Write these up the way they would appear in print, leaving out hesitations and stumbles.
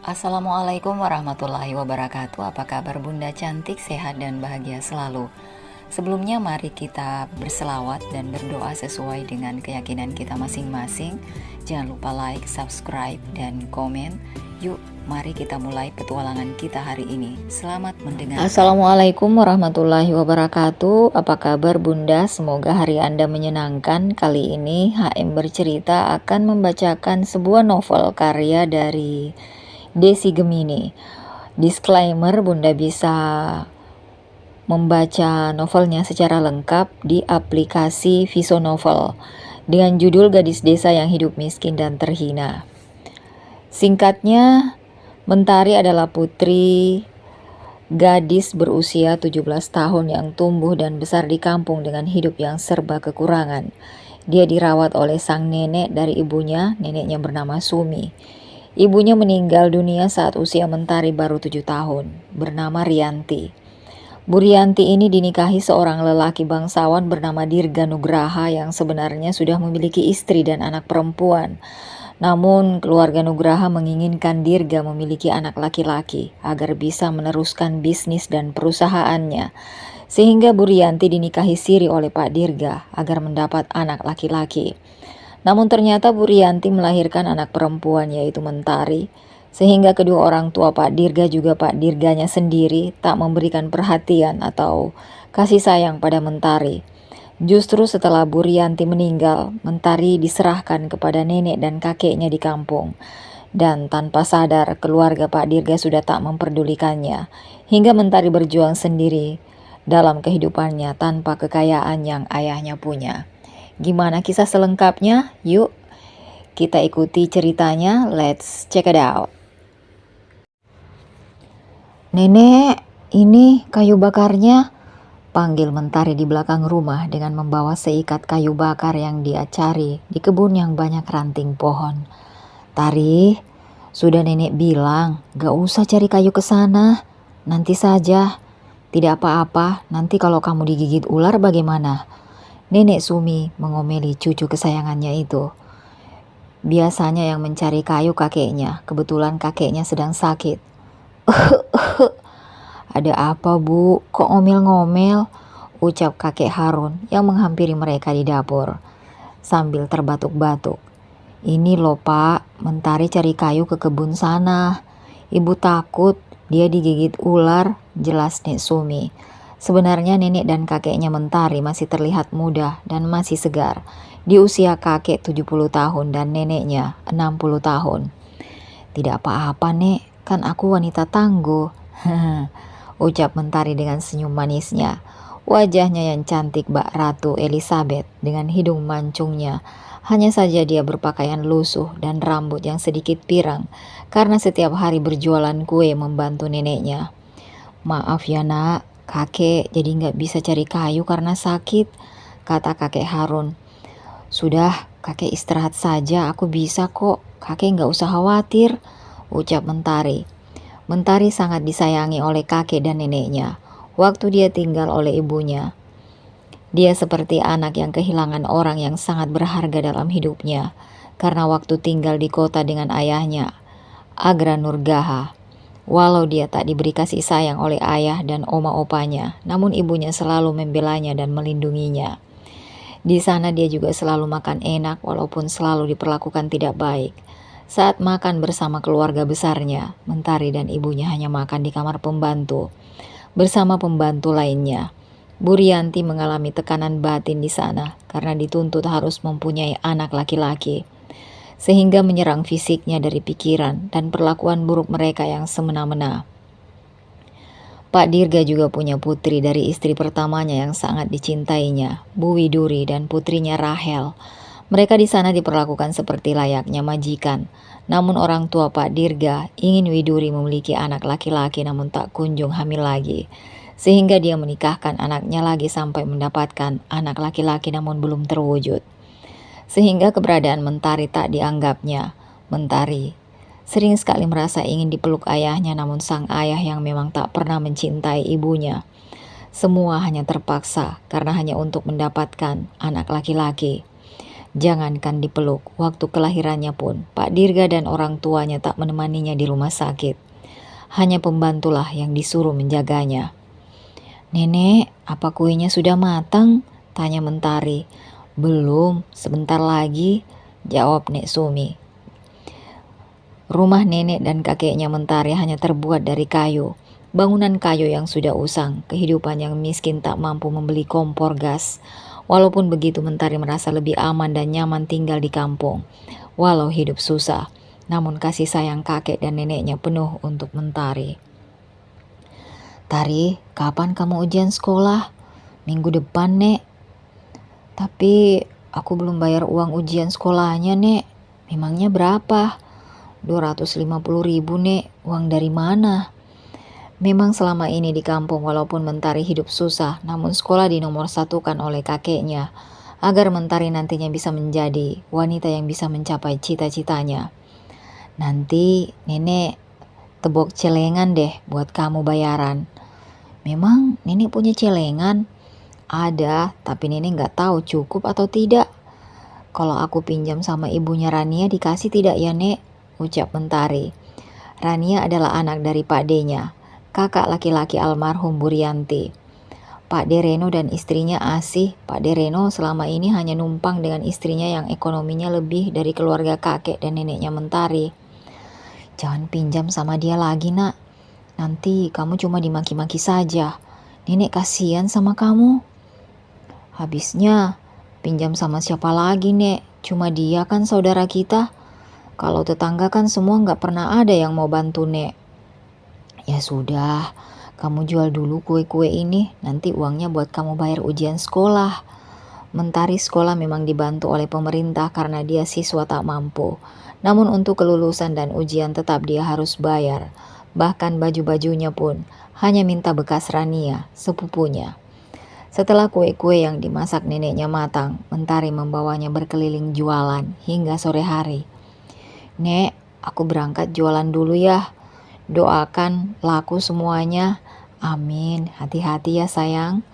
Assalamualaikum warahmatullahi wabarakatuh. Apa kabar Bunda cantik, sehat dan bahagia selalu. Sebelumnya mari kita berselawat dan berdoa sesuai dengan keyakinan kita masing-masing. Jangan lupa like, subscribe, dan komen. Yuk, mari kita mulai petualangan kita hari ini. Selamat mendengarkan. Assalamualaikum warahmatullahi wabarakatuh. Apa kabar Bunda? Semoga hari Anda menyenangkan. Kali ini HM bercerita akan membacakan sebuah novel karya dari Desi Gemini. Disclaimer, Bunda bisa membaca novelnya secara lengkap di aplikasi Viso Novel dengan judul Gadis Desa yang Hidup Miskin dan Terhina. Singkatnya, Mentari adalah putri gadis berusia 17 tahun yang tumbuh dan besar di kampung dengan hidup yang serba kekurangan. Dia dirawat oleh sang nenek dari ibunya, neneknya bernama Sumi. Ibunya meninggal dunia saat usia Mentari baru 7 tahun, bernama Rianti. Bu Rianti ini dinikahi seorang lelaki bangsawan bernama Dirga Nugraha yang sebenarnya sudah memiliki istri dan anak perempuan. Namun keluarga Nugraha menginginkan Dirga memiliki anak laki-laki agar bisa meneruskan bisnis dan perusahaannya. Sehingga Bu Rianti dinikahi siri oleh Pak Dirga agar mendapat anak laki-laki. Namun ternyata Bu Rianti melahirkan anak perempuan yaitu Mentari, sehingga kedua orang tua Pak Dirga juga Pak Dirganya sendiri tak memberikan perhatian atau kasih sayang pada Mentari. Justru setelah Bu Rianti meninggal, Mentari diserahkan kepada nenek dan kakeknya di kampung. Dan tanpa sadar keluarga Pak Dirga sudah tak memperdulikannya, hingga Mentari berjuang sendiri dalam kehidupannya tanpa kekayaan yang ayahnya punya. Gimana kisah selengkapnya? Yuk kita ikuti ceritanya, let's check it out. Nenek, ini kayu bakarnya, panggil Mentari di belakang rumah dengan membawa seikat kayu bakar yang dia cari di kebun yang banyak ranting pohon. Tari, sudah nenek bilang gak usah cari kayu ke sana, nanti saja. Tidak apa-apa, nanti kalau kamu digigit ular bagaimana? Nenek Sumi mengomeli cucu kesayangannya itu. Biasanya yang mencari kayu kakeknya, kebetulan kakeknya sedang sakit. Ada apa Bu? Kok ngomel-ngomel? Ucap kakek Harun yang menghampiri mereka di dapur sambil terbatuk-batuk. Ini loh Pak, Mentari cari kayu ke kebun sana. Ibu takut dia digigit ular, jelas Nek Sumi. Sebenarnya nenek dan kakeknya Mentari masih terlihat muda dan masih segar. Di usia kakek 70 tahun dan neneknya 60 tahun. Tidak apa-apa Nek, kan aku wanita tangguh. Ucap Mentari dengan senyum manisnya. Wajahnya yang cantik Mbak Ratu Elizabeth dengan hidung mancungnya. Hanya saja dia berpakaian lusuh dan rambut yang sedikit pirang karena setiap hari berjualan kue membantu neneknya. Maaf ya nak, kakek jadi nggak bisa cari kayu karena sakit, kata kakek Harun. Sudah, kakek istirahat saja, aku bisa kok, kakek nggak usah khawatir, ucap Mentari. Mentari sangat disayangi oleh kakek dan neneknya, waktu dia tinggal oleh ibunya. Dia seperti anak yang kehilangan orang yang sangat berharga dalam hidupnya, karena waktu tinggal di kota dengan ayahnya, Agra Nurgaha. Walau dia tak diberi kasih sayang oleh ayah dan oma opanya, namun ibunya selalu membelanya dan melindunginya. Di sana dia juga selalu makan enak walaupun selalu diperlakukan tidak baik. Saat makan bersama keluarga besarnya, Mentari dan ibunya hanya makan di kamar pembantu bersama pembantu lainnya. Bu Rianti mengalami tekanan batin di sana karena dituntut harus mempunyai anak laki-laki, sehingga menyerang fisiknya dari pikiran dan perlakuan buruk mereka yang semena-mena. Pak Dirga juga punya putri dari istri pertamanya yang sangat dicintainya, Bu Widuri dan putrinya Rahel. Mereka di sana diperlakukan seperti layaknya majikan. Namun orang tua Pak Dirga ingin Widuri memiliki anak laki-laki namun tak kunjung hamil lagi. Sehingga dia menikahkan anaknya lagi sampai mendapatkan anak laki-laki namun belum terwujud. Sehingga keberadaan Mentari tak dianggapnya. Mentari sering sekali merasa ingin dipeluk ayahnya, namun sang ayah yang memang tak pernah mencintai ibunya. Semua hanya terpaksa karena hanya untuk mendapatkan anak laki-laki. Jangankan dipeluk, waktu kelahirannya pun Pak Dirga dan orang tuanya tak menemaninya di rumah sakit. Hanya pembantulah yang disuruh menjaganya. "Nenek, apa kuenya sudah matang?" tanya Mentari. "Belum, sebentar lagi," jawab Nek Sumi. Rumah nenek dan kakeknya Mentari hanya terbuat dari kayu. Bangunan kayu yang sudah usang, kehidupan yang miskin tak mampu membeli kompor gas. Walaupun begitu Mentari merasa lebih aman dan nyaman tinggal di kampung. Walau hidup susah, namun kasih sayang kakek dan neneknya penuh untuk Mentari. "Tari, kapan kamu ujian sekolah?" "Minggu depan, Nek." "Tapi aku belum bayar uang ujian sekolahnya, Nek." "Memangnya berapa?" 250.000, Nek. "Uang dari mana?" Memang selama ini di kampung walaupun Mentari hidup susah, namun sekolah dinomor satukan oleh kakeknya, agar Mentari nantinya bisa menjadi wanita yang bisa mencapai cita-citanya. "Nanti nenek tebok celengan deh buat kamu bayaran." "Memang nenek punya celengan?" "Ada, tapi nenek nggak tahu cukup atau tidak." "Kalau aku pinjam sama ibunya Rania dikasih tidak ya, Nek?" ucap Mentari. Rania adalah anak dari Pak D-nya, kakak laki-laki almarhum Burianti. Pak D Reno dan istrinya asih. Pak D Reno selama ini hanya numpang dengan istrinya yang ekonominya lebih dari keluarga kakek dan neneknya Mentari. "Jangan pinjam sama dia lagi, Nak. Nanti kamu cuma dimaki-maki saja. Nenek kasihan sama kamu." "Habisnya pinjam sama siapa lagi, Nek? Cuma dia kan saudara kita. Kalau tetangga kan semua nggak pernah ada yang mau bantu, Nek." "Ya sudah, kamu jual dulu kue-kue ini, nanti uangnya buat kamu bayar ujian sekolah." Mentari sekolah memang dibantu oleh pemerintah karena dia siswa tak mampu. Namun untuk kelulusan dan ujian tetap dia harus bayar. Bahkan baju-bajunya pun hanya minta bekas Rania, sepupunya. Setelah kue-kue yang dimasak neneknya matang, Mentari membawanya berkeliling jualan hingga sore hari. "Nek, aku berangkat jualan dulu ya. Doakan laku semuanya. Amin. Hati-hati ya sayang,"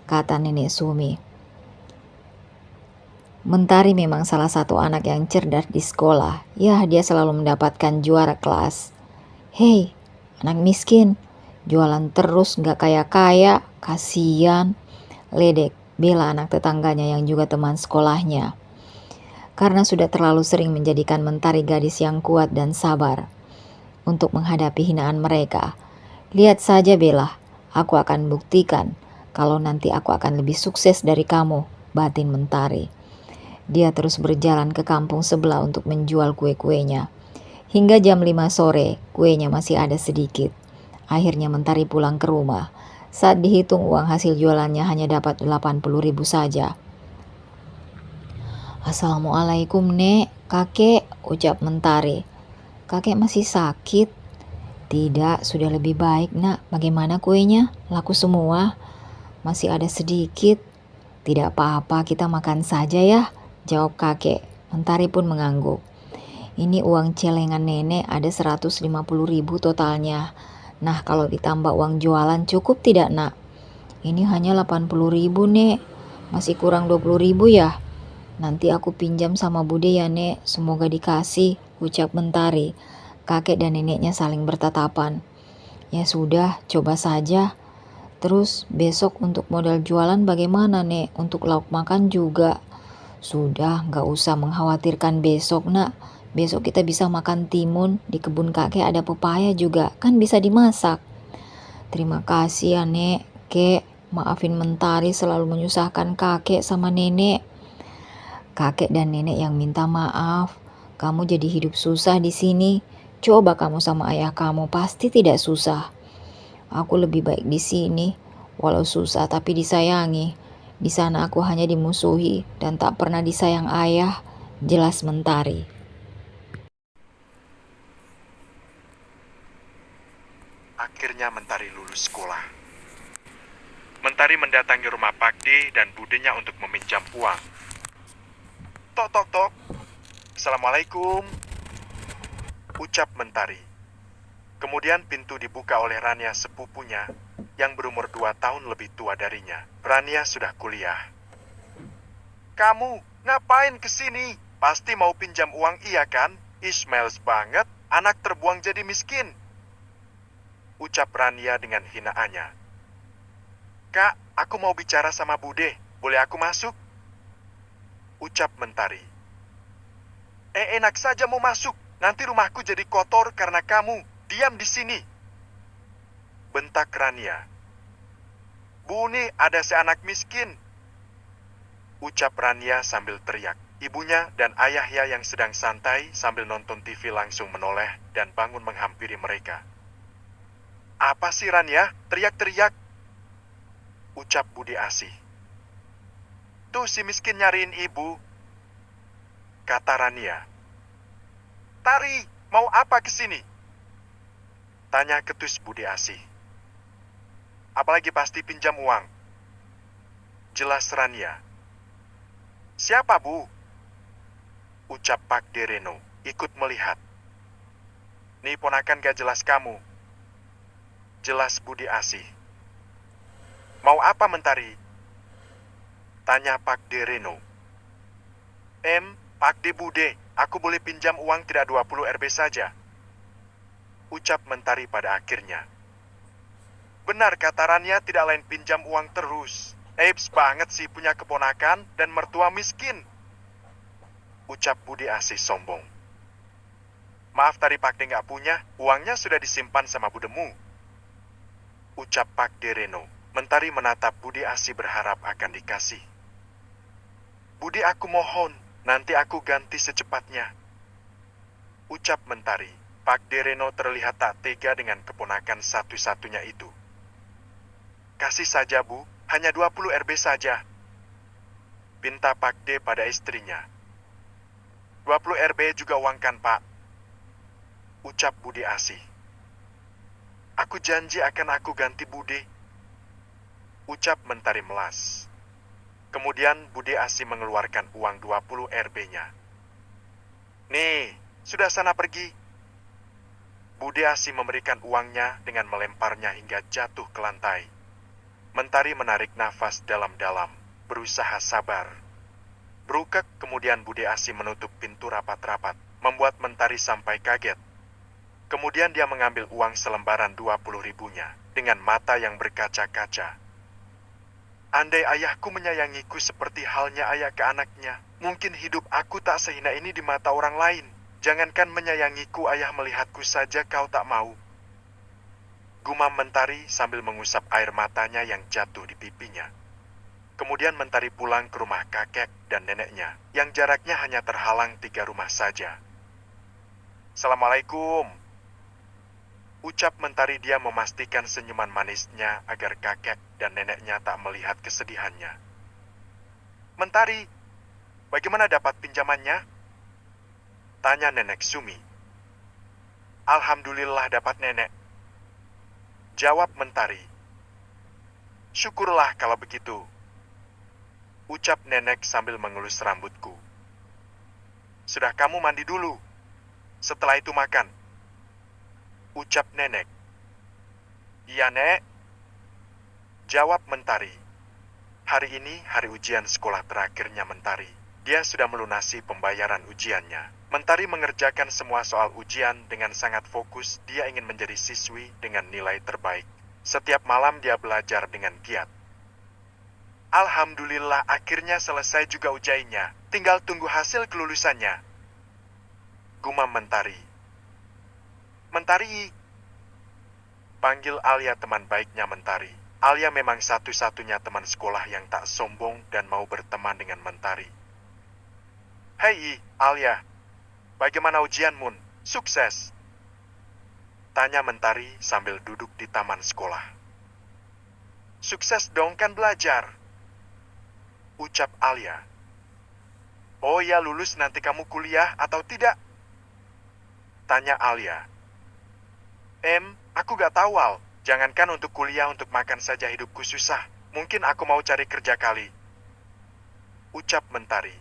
kata Nenek Sumi. Mentari memang salah satu anak yang cerdas di sekolah. Ya, dia selalu mendapatkan juara kelas. "Hei, anak miskin, jualan terus gak kaya-kaya, kasian," ledek bela anak tetangganya yang juga teman sekolahnya. Karena sudah terlalu sering menjadikan Mentari gadis yang kuat dan sabar untuk menghadapi hinaan mereka. "Lihat saja Bella, aku akan buktikan kalau nanti aku akan lebih sukses dari kamu," batin Mentari. Dia terus berjalan ke kampung sebelah untuk menjual kue-kuenya. Hingga jam 5 sore, kuenya masih ada sedikit. Akhirnya Mentari pulang ke rumah. Saat dihitung uang hasil jualannya hanya dapat 80.000 saja. "Assalamualaikum, Nek, kakek," ucap Mentari. "Kakek masih sakit?" "Tidak, sudah lebih baik, Nak. Bagaimana kuenya? Laku semua?" "Masih ada sedikit." "Tidak apa-apa, kita makan saja ya," jawab kakek. Mentari pun mengangguk. "Ini uang celengan nenek ada 150.000 totalnya. Nah, kalau ditambah uang jualan cukup tidak, Nak?" "Ini hanya 80.000, Nek. Masih kurang 20.000 ya?" "Nanti aku pinjam sama Bude ya, Nek. Semoga dikasih," ucap Mentari. Kakek dan neneknya saling bertatapan. "Ya sudah, coba saja. Terus besok untuk modal jualan bagaimana, Nek? Untuk lauk makan juga." "Sudah, gak usah mengkhawatirkan besok, Nak. Besok kita bisa makan timun. Di kebun kakek ada pepaya juga, kan bisa dimasak." "Terima kasih ya, Nek. Kek, maafin Mentari selalu menyusahkan kakek sama nenek." "Kakek dan nenek yang minta maaf. Kamu jadi hidup susah di sini. Coba kamu sama ayah kamu pasti tidak susah." "Aku lebih baik di sini. Walau susah tapi disayangi. Di sana aku hanya dimusuhi dan tak pernah disayang ayah," jelas Mentari. Akhirnya Mentari lulus sekolah. Mentari mendatangi rumah Pak D dan budenya untuk meminjam uang. "Tok tok tok. Assalamualaikum," ucap Mentari. Kemudian pintu dibuka oleh Rania sepupunya yang berumur 2 tahun lebih tua darinya. Rania sudah kuliah. "Kamu Ngapain kesini? Pasti mau pinjam uang, iya kan? Ismail banget, anak terbuang jadi miskin. Ucap Rania dengan hinaannya. Kak, aku mau bicara sama Bude. Boleh aku masuk? Ucap Mentari. Enak saja mau masuk. Nanti rumahku jadi kotor karena kamu. Diam di sini. Bentak Rania. Buni, ada seanak miskin. Ucap Rania sambil teriak. Ibunya dan ayahnya yang sedang santai sambil nonton TV langsung menoleh dan bangun menghampiri mereka. Apa sih Rania? Teriak-teriak. Ucap Budi Asih. Tuh si miskin nyariin ibu. Kata Rania. Tari, mau apa kesini? Tanya ketus Budi Asih. Apalagi pasti pinjam uang. Jelas Rania. Siapa bu? Ucap Pak Dereno, ikut melihat. Nih ponakan gak jelas kamu. Jelas Budi Asih. Mau apa Mentari? Tanya Pak Dereno. Pak De Bude, aku boleh pinjam uang tidak 20 RB saja. Ucap Mentari pada akhirnya. Benar kata Rania, tidak lain pinjam uang terus. Eits banget sih punya keponakan dan mertua miskin. Ucap Budi Asih sombong. Maaf tadi Pak De nggak punya, uangnya sudah disimpan sama budemu. Ucap Pak Dereno. Mentari menatap Budi Asih berharap akan dikasih. Budi aku mohon, nanti aku ganti secepatnya. Ucap Mentari. Pak Dereno terlihat tak tega dengan keponakan satu-satunya itu. Kasih saja bu, hanya 20 RB saja. Pinta Pak D pada istrinya. 20 RB juga uang kan pak? Ucap Budi Asih. Aku janji akan aku ganti Budi. Ucap Mentari melas. Kemudian Budi Asih mengeluarkan uang 20 RB-nya. Nih, sudah sana pergi. Budi Asih memberikan uangnya dengan melemparnya hingga jatuh ke lantai. Mentari menarik nafas dalam-dalam, berusaha sabar. Berukek kemudian Budi Asih menutup pintu rapat-rapat, membuat Mentari sampai kaget. Kemudian dia mengambil uang selembaran 20 ribunya dengan mata yang berkaca-kaca. Andai ayahku menyayangiku seperti halnya ayah ke anaknya, mungkin hidup aku tak sehina ini di mata orang lain. Jangankan menyayangiku, ayah melihatku saja kau tak mau. Gumam Mentari sambil mengusap air matanya yang jatuh di pipinya. Kemudian Mentari pulang ke rumah kakek dan neneknya, yang jaraknya hanya terhalang 3 rumah saja. Assalamualaikum. Ucap Mentari, dia memastikan senyuman manisnya agar kakek dan neneknya tak melihat kesedihannya. Mentari, bagaimana dapat pinjamannya? Tanya Nenek Sumi. Alhamdulillah dapat nenek. Jawab Mentari. Syukurlah kalau begitu. Ucap nenek sambil mengelus rambutku. Sudah kamu mandi dulu. Setelah itu makan. Ucap nenek. Iya nek. Jawab Mentari. Hari ini hari ujian sekolah terakhirnya Mentari. Dia sudah melunasi pembayaran ujiannya. Mentari mengerjakan semua soal ujian dengan sangat fokus. Dia ingin menjadi siswi dengan nilai terbaik. Setiap malam dia belajar dengan giat. Alhamdulillah akhirnya selesai juga ujiannya. Tinggal tunggu hasil kelulusannya. Gumam Mentari. Mentari. Panggil Alia teman baiknya Mentari. Alia memang satu-satunya teman sekolah yang tak sombong dan mau berteman dengan Mentari. Hei, Alia. Bagaimana ujianmu? Sukses? Tanya Mentari sambil duduk di taman sekolah. Sukses dong kan belajar. Ucap Alia. Oh ya, lulus nanti kamu kuliah atau tidak? Tanya Alia. Aku gak tahu Al. Jangankan untuk kuliah, untuk makan saja hidupku susah. Mungkin aku mau cari kerja kali. Ucap Mentari.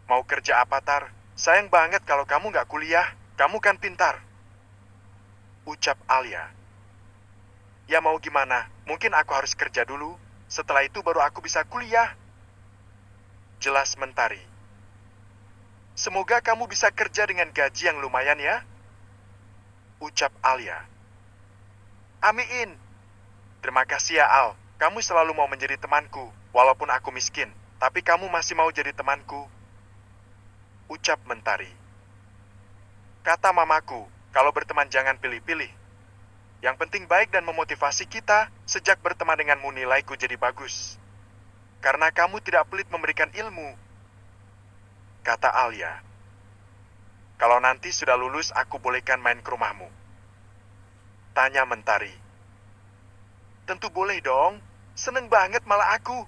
Mau kerja apa Tar? Sayang banget kalau kamu gak kuliah. Kamu kan pintar. Ucap Alia. Ya mau gimana? Mungkin aku harus kerja dulu. Setelah itu baru aku bisa kuliah. Jelas Mentari. Semoga kamu bisa kerja dengan gaji yang lumayan ya, ucap Alia. Amin. Terima kasih ya Al, kamu selalu mau menjadi temanku, walaupun aku miskin, tapi kamu masih mau jadi temanku, ucap Mentari. Kata mamaku, kalau berteman jangan pilih-pilih. Yang penting baik dan memotivasi kita, sejak berteman denganmu nilaiku jadi bagus. Karena kamu tidak pelit memberikan ilmu, kata Alia. Kalau nanti sudah lulus, aku bolehkan main ke rumahmu, tanya Mentari. Tentu boleh dong, seneng banget malah aku,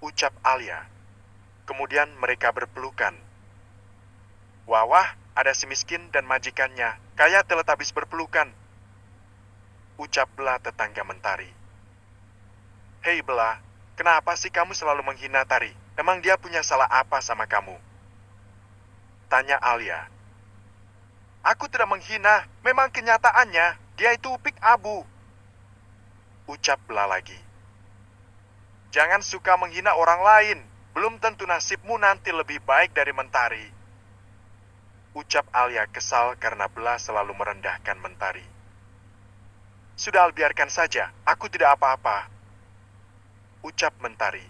ucap Alia. Kemudian mereka berpelukan. Wah, ada si miskin dan majikannya, kayak Teletubbies berpelukan, ucap Bella tetangga Mentari. Hei Bella, kenapa sih kamu selalu menghina Tari? Emang dia punya salah apa sama kamu? Tanya Alia. Aku tidak menghina, memang kenyataannya dia itu upik abu, ucap Bella lagi. Jangan suka menghina orang lain, belum tentu nasibmu nanti lebih baik dari Mentari, ucap Alia kesal karena Bella selalu merendahkan Mentari. Sudah biarkan saja, aku tidak apa-apa, ucap Mentari.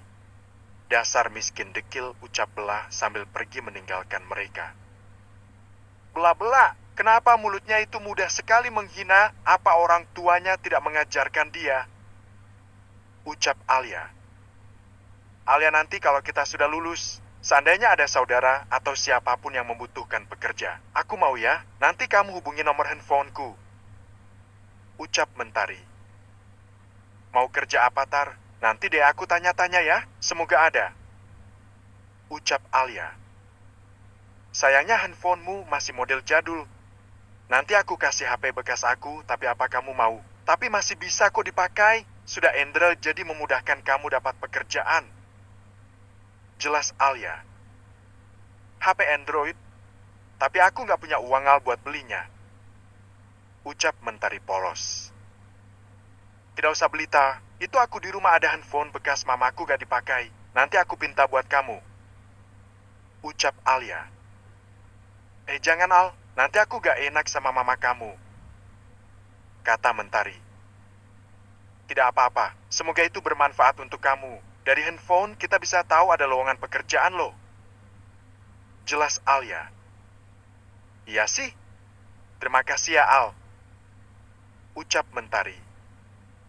Dasar miskin dekil, ucap Bella sambil pergi meninggalkan mereka. Bella, kenapa mulutnya itu mudah sekali menghina? Apa orang tuanya tidak mengajarkan dia? Ucap Alia. Alia, nanti kalau kita sudah lulus, seandainya ada saudara atau siapapun yang membutuhkan pekerja, aku mau ya, nanti kamu hubungi nomor handphoneku, ucap Mentari. Mau kerja apa, Tar? Nanti deh aku tanya-tanya ya, semoga ada, ucap Alia. Sayangnya handphonemu masih model jadul. Nanti aku kasih HP bekas aku, tapi apa kamu mau? Tapi masih bisa kok dipakai, sudah Android jadi memudahkan kamu dapat pekerjaan, jelas Alia. HP Android? Tapi aku nggak punya uang Al buat belinya, ucap Mentari polos. Tidak usah beli, Ta. Itu aku di rumah ada handphone bekas mamaku gak dipakai. Nanti aku pinta buat kamu, ucap Alia. Jangan Al, nanti aku gak enak sama mama kamu, kata Mentari. Tidak apa-apa, semoga itu bermanfaat untuk kamu. Dari handphone kita bisa tahu ada lowongan pekerjaan loh, jelas Alia. Iya sih, terima kasih ya Al, ucap Mentari.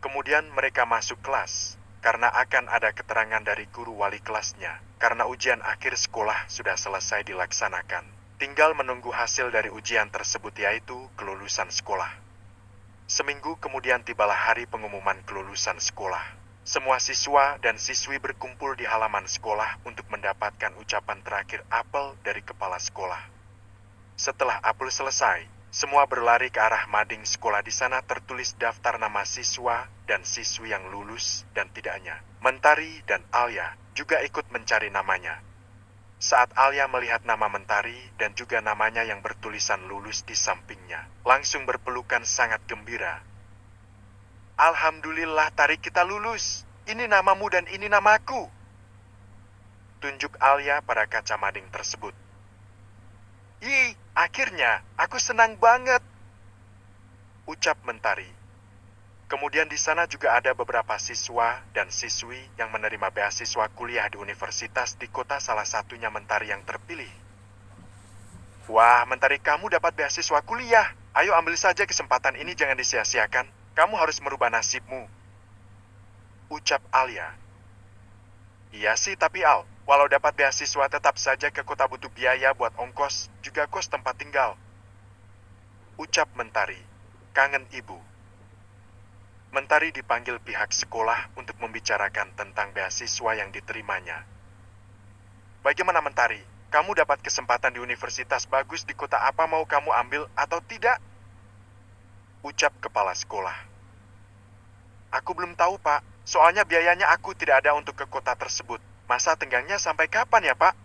Kemudian mereka masuk kelas, karena akan ada keterangan dari guru wali kelasnya, karena ujian akhir sekolah sudah selesai dilaksanakan. Tinggal menunggu hasil dari ujian tersebut, yaitu kelulusan sekolah. Seminggu kemudian tibalah hari pengumuman kelulusan sekolah. Semua siswa dan siswi berkumpul di halaman sekolah untuk mendapatkan ucapan terakhir apel dari kepala sekolah. Setelah apel selesai, semua berlari ke arah mading sekolah. Di sana tertulis daftar nama siswa dan siswi yang lulus, dan tidaknya Mentari dan Alia juga ikut mencari namanya. Saat Alia melihat nama Mentari dan juga namanya yang bertulisan lulus di sampingnya, langsung berpelukan sangat gembira. Alhamdulillah Tari, kita lulus. Ini namamu dan ini namaku, tunjuk Alia pada kaca mading tersebut. Ih, akhirnya aku senang banget, ucap Mentari. Kemudian di sana juga ada beberapa siswa dan siswi yang menerima beasiswa kuliah di universitas di kota, salah satunya Mentari yang terpilih. Wah, Mentari, kamu dapat beasiswa kuliah. Ayo ambil saja kesempatan ini, jangan disia-siakan. Kamu harus merubah nasibmu, ucap Alia. Iya sih, tapi Al, walau dapat beasiswa tetap saja ke kota butuh biaya buat ongkos, juga kos tempat tinggal, ucap Mentari. Kangen ibu. Mentari dipanggil pihak sekolah untuk membicarakan tentang beasiswa yang diterimanya. Bagaimana Mentari? Kamu dapat kesempatan di universitas bagus di kota apa, mau kamu ambil atau tidak? Ucap kepala sekolah. Aku belum tahu, Pak. Soalnya biayanya aku tidak ada untuk ke kota tersebut. Masa tenggangnya sampai kapan ya, Pak?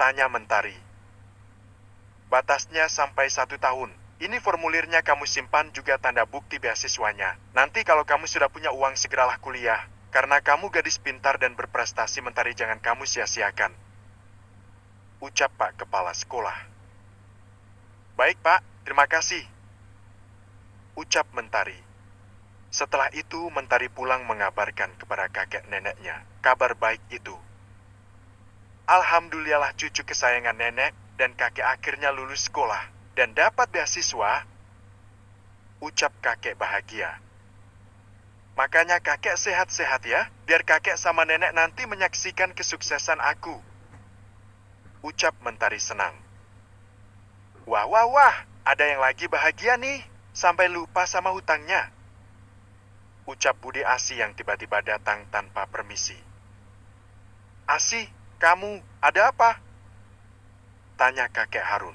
Tanya Mentari. Batasnya sampai 1 tahun. Ini formulirnya kamu simpan, juga tanda bukti beasiswanya. Nanti kalau kamu sudah punya uang segeralah kuliah. Karena kamu gadis pintar dan berprestasi, Mentari jangan kamu sia-siakan. Ucap Pak Kepala Sekolah. Baik Pak, terima kasih. Ucap Mentari. Setelah itu Mentari pulang mengabarkan kepada kakek neneknya kabar baik itu. Alhamdulillah cucu kesayangan nenek dan kakek akhirnya lulus sekolah dan dapat beasiswa. Ucap kakek bahagia. Makanya kakek sehat-sehat ya, biar kakek sama nenek nanti menyaksikan kesuksesan aku. Ucap Mentari senang. Wah, wah, wah, ada yang lagi bahagia nih, sampai lupa sama hutangnya. Ucap Bude Asih yang tiba-tiba datang tanpa permisi. Asih, kamu, ada apa? Tanya kakek Harun.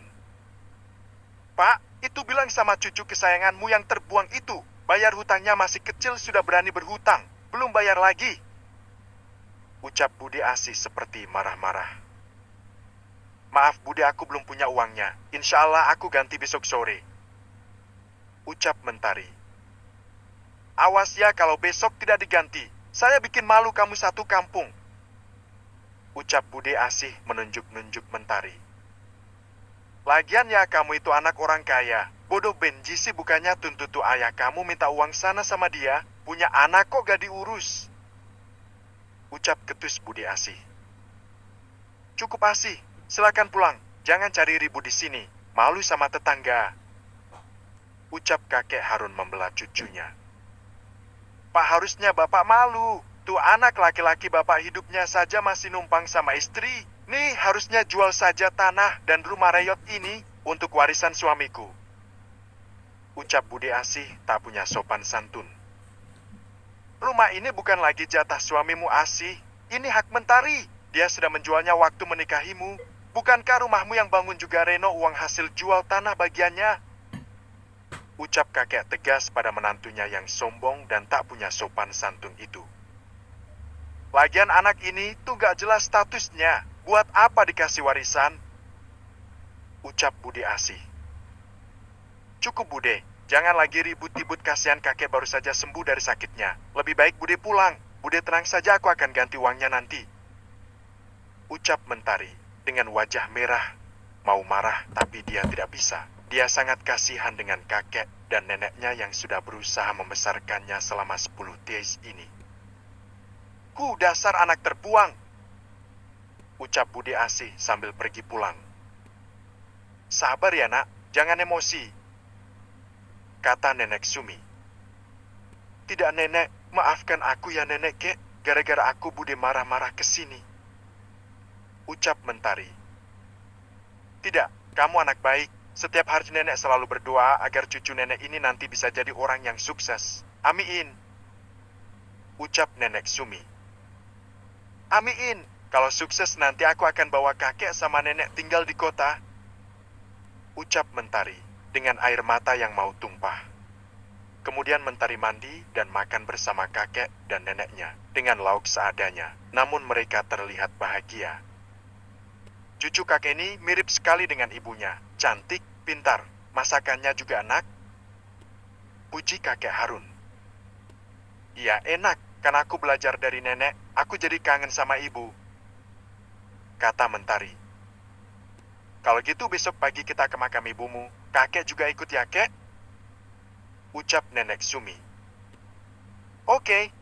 Pak, itu bilang sama cucu kesayanganmu yang terbuang itu. Bayar hutangnya masih kecil sudah berani berhutang. Belum bayar lagi. Ucap Bude Asih seperti marah-marah. Maaf Bude, aku belum punya uangnya. Insya Allah aku ganti besok sore. Ucap Mentari. Awas ya kalau besok tidak diganti. Saya bikin malu kamu satu kampung. Ucap Bude Asih menunjuk-nunjuk Mentari. Lagian ya kamu itu anak orang kaya. Bodoh benji sih, bukannya tuntut ayah kamu minta uang sana sama dia. Punya anak kok gak diurus. Ucap ketus Bude Asih. Cukup Asih, silakan pulang. Jangan cari ribut di sini. Malu sama tetangga. Ucap kakek Harun membelah cucunya. Pak, harusnya bapak malu. Tuh anak laki-laki bapak hidupnya saja masih numpang sama istri. Nih harusnya jual saja tanah dan rumah reyot ini untuk warisan suamiku. Ucap Bude Asih tak punya sopan santun. Rumah ini bukan lagi jatah suamimu Asih. Ini hak Mentari. Dia sudah menjualnya waktu menikahimu. Bukankah rumahmu yang bangun juga reno uang hasil jual tanah bagiannya? Ucap kakek tegas pada menantunya yang sombong dan tak punya sopan santun itu. Lagian anak ini tuh gak jelas statusnya. Buat apa dikasih warisan? Ucap Bude Asih. Cukup Bude, jangan lagi ribut-ribut, kasihan kakek baru saja sembuh dari sakitnya. Lebih baik Bude pulang. Bude tenang saja, aku akan ganti uangnya nanti. Ucap Mentari dengan wajah merah. Mau marah tapi dia tidak bisa. Dia sangat kasihan dengan kakek dan neneknya yang sudah berusaha membesarkannya selama 10 tahun ini. Dasar anak terbuang. Ucap Bude Asih sambil pergi pulang. Sabar ya nak, jangan emosi. Kata Nenek Sumi. Tidak nenek, maafkan aku ya nenek kek. Gara-gara aku Bude marah-marah ke sini. Ucap Mentari. Tidak, kamu anak baik. Setiap hari nenek selalu berdoa agar cucu nenek ini nanti bisa jadi orang yang sukses. Amin. Ucap Nenek Sumi. Amin. Kalau sukses nanti aku akan bawa kakek sama nenek tinggal di kota. Ucap Mentari dengan air mata yang mau tumpah. Kemudian Mentari mandi dan makan bersama kakek dan neneknya dengan lauk seadanya. Namun mereka terlihat bahagia. Cucu kakek ini mirip sekali dengan ibunya. Cantik, pintar, masakannya juga enak. Puji kakek Harun. Iya enak, kan aku belajar dari nenek. Aku jadi kangen sama ibu. Kata Mentari. Kalau gitu besok pagi kita ke makam ibumu. Kakek juga ikut ya, kek? Ucap Nenek Sumi. Oke.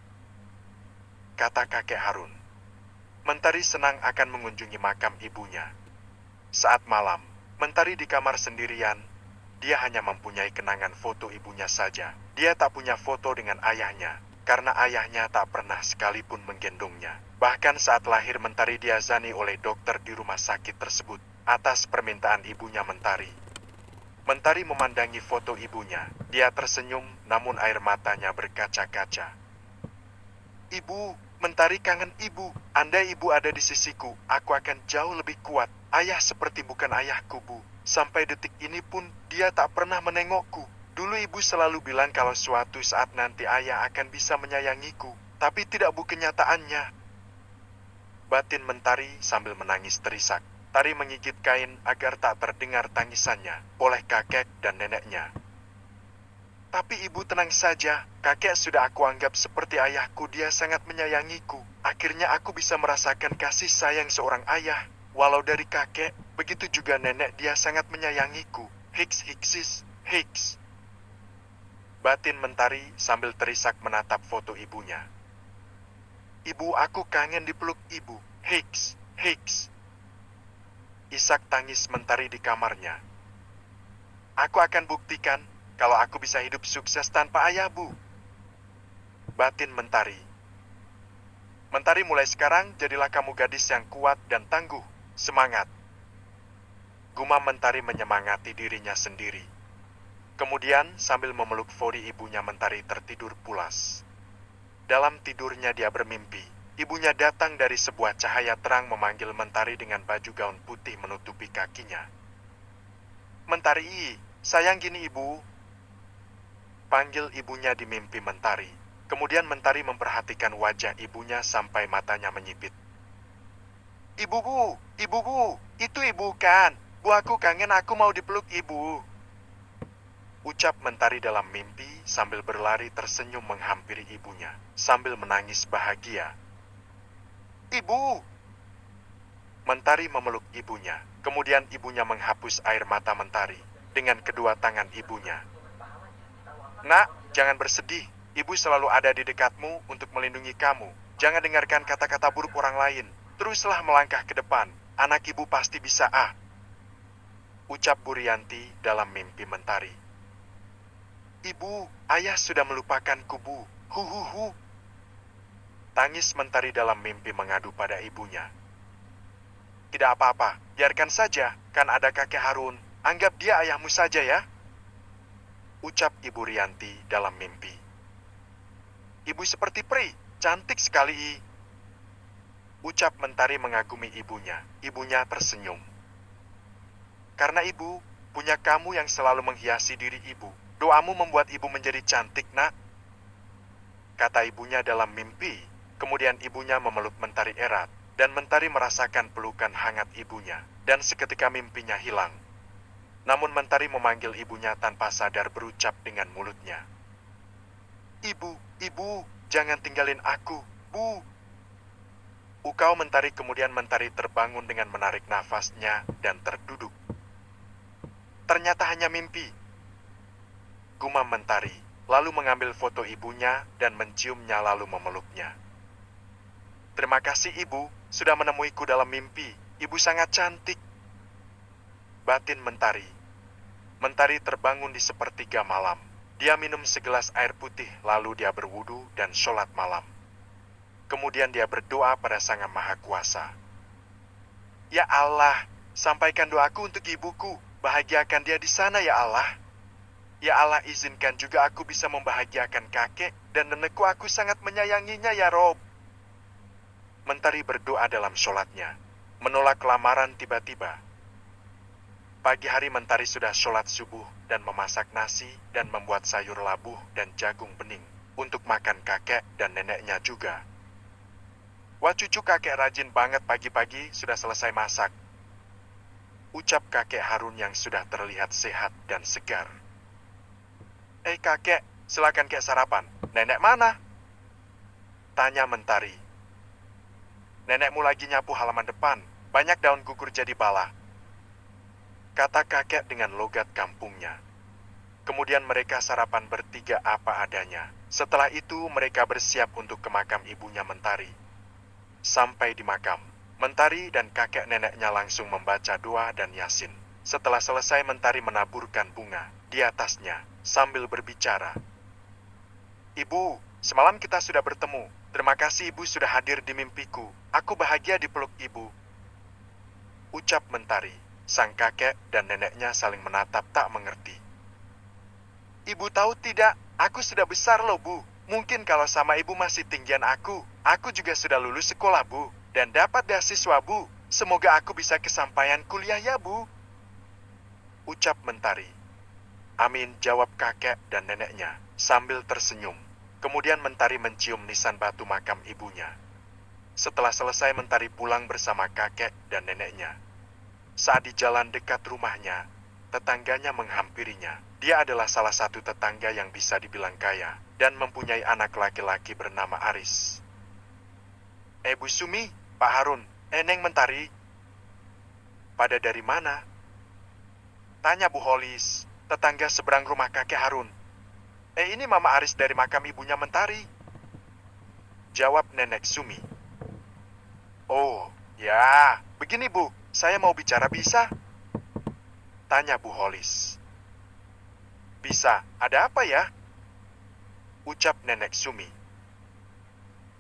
Kata kakek Harun. Mentari senang akan mengunjungi makam ibunya. Saat malam, Mentari di kamar sendirian. Dia hanya mempunyai kenangan foto ibunya saja. Dia tak punya foto dengan ayahnya, karena ayahnya tak pernah sekalipun menggendongnya. Bahkan saat lahir Mentari diazani oleh dokter di rumah sakit tersebut, atas permintaan ibunya Mentari. Mentari memandangi foto ibunya. Dia tersenyum, namun air matanya berkaca-kaca. Ibu, Mentari kangen ibu. Andai ibu ada di sisiku, aku akan jauh lebih kuat. Ayah seperti bukan ayahku, Bu. Sampai detik ini pun, dia tak pernah menengokku. Dulu ibu selalu bilang kalau suatu saat nanti ayah akan bisa menyayangiku. Tapi tidak Bu kenyataannya. Batin Mentari sambil menangis terisak. Tari menggigit kain agar tak terdengar tangisannya oleh kakek dan neneknya. Tapi ibu tenang saja, kakek sudah aku anggap seperti ayahku, dia sangat menyayangiku. Akhirnya aku bisa merasakan kasih sayang seorang ayah. Walau dari kakek, begitu juga nenek, dia sangat menyayangiku. Hiks hiksis, hiks. Batin Mentari sambil terisak menatap foto ibunya. Ibu, aku kangen dipeluk ibu. Hiks, hiks. Isak tangis Mentari di kamarnya. Aku akan buktikan kalau aku bisa hidup sukses tanpa ayah, Bu. Batin Mentari. Mentari, mulai sekarang jadilah kamu gadis yang kuat dan tangguh. Semangat. Gumam Mentari menyemangati dirinya sendiri. Kemudian sambil memeluk vodi ibunya, Mentari tertidur pulas. Dalam tidurnya dia bermimpi. Ibunya datang dari sebuah cahaya terang memanggil Mentari dengan baju gaun putih menutupi kakinya. Mentari, sayang, gini ibu. Panggil ibunya di mimpi Mentari. Kemudian Mentari memperhatikan wajah ibunya sampai matanya menyipit. Ibu, Bu, ibu, Bu, itu ibu kan? Bu, aku kangen, aku mau dipeluk ibu. Ucap Mentari dalam mimpi sambil berlari tersenyum menghampiri ibunya, sambil menangis bahagia. Ibu! Mentari memeluk ibunya, kemudian ibunya menghapus air mata Mentari dengan kedua tangan ibunya. Nak, jangan bersedih, ibu selalu ada di dekatmu untuk melindungi kamu. Jangan dengarkan kata-kata buruk orang lain, teruslah melangkah ke depan, anak ibu pasti bisa, ucap Bu Rianti dalam mimpi Mentari. Ibu, ayah sudah melupakanku, Bu. Huhuhu. Tangis Mentari dalam mimpi mengadu pada ibunya. Tidak apa-apa, biarkan saja, kan ada kakek Harun. Anggap dia ayahmu saja ya. Ucap Ibu Rianti dalam mimpi. Ibu seperti peri, cantik sekali. Ucap Mentari mengagumi ibunya. Ibunya tersenyum. Karena ibu punya kamu yang selalu menghiasi diri ibu. Doamu membuat ibu menjadi cantik, nak. Kata ibunya dalam mimpi. Kemudian ibunya memeluk Mentari erat. Dan Mentari merasakan pelukan hangat ibunya. Dan seketika mimpinya hilang. Namun Mentari memanggil ibunya tanpa sadar, berucap dengan mulutnya. Ibu, ibu, jangan tinggalin aku, Bu. Ukau Mentari. Kemudian Mentari terbangun dengan menarik nafasnya dan terduduk. Ternyata hanya mimpi. Gumam Mentari, lalu mengambil foto ibunya dan menciumnya lalu memeluknya. Terima kasih ibu, sudah menemuiku dalam mimpi. Ibu sangat cantik. Batin Mentari. Mentari terbangun di sepertiga malam. Dia minum segelas air putih, lalu dia berwudu dan sholat malam. Kemudian dia berdoa pada Sang Maha Kuasa. Ya Allah, sampaikan doaku untuk ibuku. Bahagiakan dia di sana ya Allah. Ya Allah, izinkan juga aku bisa membahagiakan kakek dan nenekku. Aku sangat menyayanginya ya Rob. Mentari berdoa dalam sholatnya. Menolak lamaran tiba-tiba. Pagi hari Mentari sudah sholat subuh dan memasak nasi dan membuat sayur labuh dan jagung bening untuk makan kakek dan neneknya juga. Wah, cucu kakek rajin banget, pagi-pagi sudah selesai masak. Ucap kakek Harun yang sudah terlihat sehat dan segar. Kakek, silakan kek sarapan. Nenek mana? Tanya Mentari. Nenekmu lagi nyapu halaman depan. Banyak daun gugur jadi bala. Kata kakek dengan logat kampungnya. Kemudian mereka sarapan bertiga apa adanya. Setelah itu mereka bersiap untuk ke makam ibunya Mentari. Sampai di makam, Mentari dan kakek neneknya langsung membaca doa dan yasin. Setelah selesai Mentari menaburkan bunga di atasnya sambil berbicara. Ibu, semalam kita sudah bertemu. Terima kasih ibu sudah hadir di mimpiku. Aku bahagia dipeluk ibu. Ucap Mentari. Sang kakek dan neneknya saling menatap tak mengerti. Ibu tahu tidak, aku sudah besar loh, Bu. Mungkin kalau sama ibu masih tinggian aku juga sudah lulus sekolah, Bu. Dan dapat beasiswa, Bu. Semoga aku bisa kesampaian kuliah ya, Bu. Ucap Mentari. Amin, jawab kakek dan neneknya sambil tersenyum. Kemudian Mentari mencium nisan batu makam ibunya. Setelah selesai Mentari pulang bersama kakek dan neneknya. Saat di jalan dekat rumahnya, tetangganya menghampirinya. Dia adalah salah satu tetangga yang bisa dibilang kaya dan mempunyai anak laki-laki bernama Aris. Bu Sumi, Pak Harun, Neng Mentari. Pada dari mana? Tanya Bu Holis, tetangga seberang rumah kakek Harun. Ini Mama Aris dari makam ibunya Mentari. Jawab Nenek Sumi. Oh, ya, begini Bu, saya mau bicara bisa? Tanya Bu Holis. Bisa, ada apa ya? Ucap Nenek Sumi.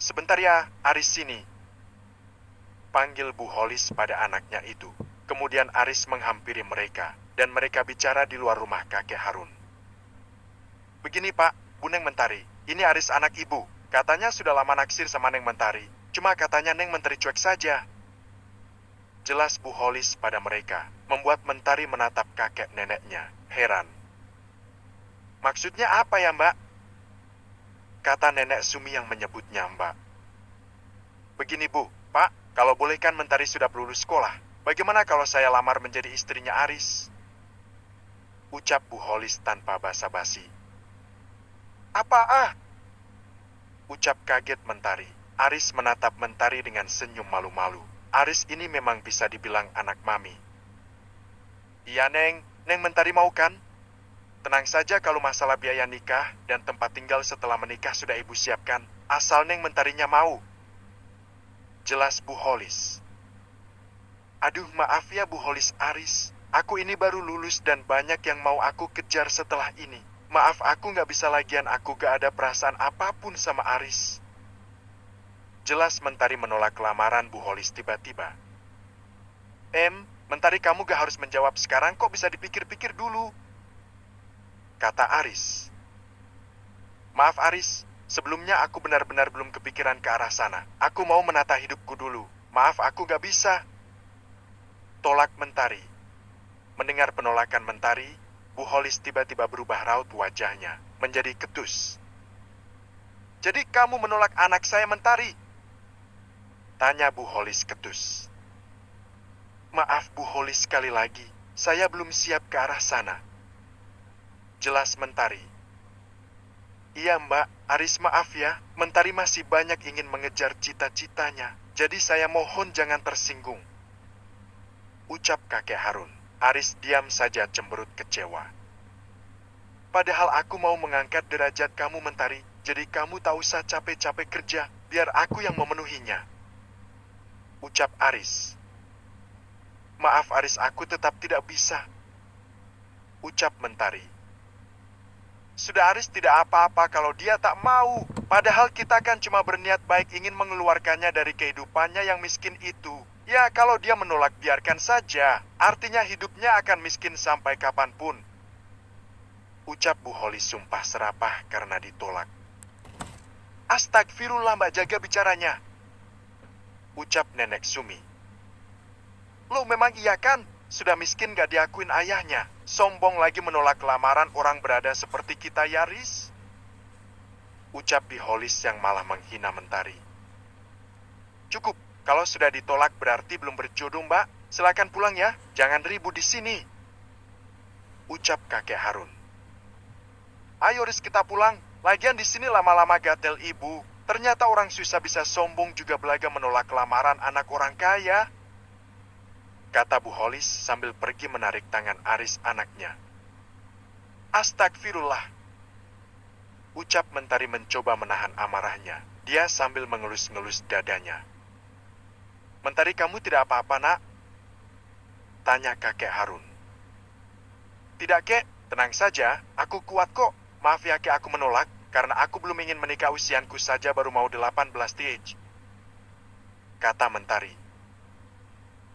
Sebentar ya, Aris sini. Panggil Bu Holis pada anaknya itu. Kemudian Aris menghampiri mereka, dan mereka bicara di luar rumah kakek Harun. Begini Pak, Bu Neng Mentari, ini Aris anak ibu. Katanya sudah lama naksir sama Neng Mentari. Cuma katanya Neng Mentari cuek saja. Jelas Bu Holis pada mereka, membuat Mentari menatap kakek neneknya, heran. Maksudnya apa ya Mbak? Kata Nenek Sumi yang menyebutnya Mbak. Begini Bu, Pak, kalau boleh kan Mentari sudah lulus sekolah. Bagaimana kalau saya lamar menjadi istrinya Aris? Ucap Bu Holis tanpa basa-basi. Apa? Ucap kaget Mentari. Aris menatap Mentari dengan senyum malu-malu. Aris ini memang bisa dibilang anak mami. Iya Neng, Neng Mentari mau kan? Tenang saja kalau masalah biaya nikah dan tempat tinggal setelah menikah sudah ibu siapkan. Asal Neng Mentarinya mau. Jelas Bu Holis. Aduh maaf ya Bu Holis Aris. Aku ini baru lulus dan banyak yang mau aku kejar setelah ini. Maaf aku gak bisa lagian aku gak ada perasaan apapun sama Aris. Jelas Mentari menolak lamaran Bu Holis tiba-tiba. Mentari kamu gak harus menjawab sekarang kok bisa dipikir-pikir dulu. Kata Aris. Maaf Aris, sebelumnya aku benar-benar belum kepikiran ke arah sana. Aku mau menata hidupku dulu. Maaf aku gak bisa. Tolak Mentari. Mendengar penolakan Mentari, Bu Holis tiba-tiba berubah raut wajahnya, menjadi ketus. Jadi kamu menolak anak saya Mentari? Tanya Bu Holis ketus. Maaf Bu Holis sekali lagi, saya belum siap ke arah sana. Jelas Mentari. Iya Mbak, Aris maaf ya, Mentari masih banyak ingin mengejar cita-citanya. Jadi saya mohon jangan tersinggung. Ucap kakek Harun. Aris diam saja cemberut kecewa. Padahal aku mau mengangkat derajat kamu Mentari, jadi kamu tak usah capek-capek kerja, biar aku yang memenuhinya. Ucap Aris. Maaf Aris aku tetap tidak bisa. Ucap Mentari. Sudah Aris tidak apa-apa kalau dia tak mau. Padahal kita kan cuma berniat baik ingin mengeluarkannya dari kehidupannya yang miskin itu. Ya kalau dia menolak biarkan saja. Artinya hidupnya akan miskin sampai kapanpun. Ucap Bu Holis sumpah serapah karena ditolak. Astagfirullah Mbak jaga bicaranya. Ucap Nenek Sumi. Lo memang iya kan? Sudah miskin gak diakuin ayahnya. Sombong lagi menolak lamaran orang berada seperti kita Yaris. Ucap Bi Holis yang malah menghina Mentari. Cukup, kalau sudah ditolak berarti belum berjodoh Mbak. Silakan pulang ya, jangan ribut di sini. Ucap kakek Harun. Ayo Riz kita pulang, lagian di sini lama-lama gatel ibu. Ternyata orang susah bisa sombong juga belaga menolak lamaran anak orang kaya. Kata Bu Holis sambil pergi menarik tangan Aris anaknya. Astagfirullah. Ucap Mentari mencoba menahan amarahnya. Dia sambil mengelus-ngelus dadanya. Mentari kamu tidak apa-apa nak? Tanya kakek Harun. Tidak kek, tenang saja, aku kuat kok. Maaf ya kek aku menolak, karena aku belum ingin menikah usianku saja baru mau 18 TH. Kata Mentari.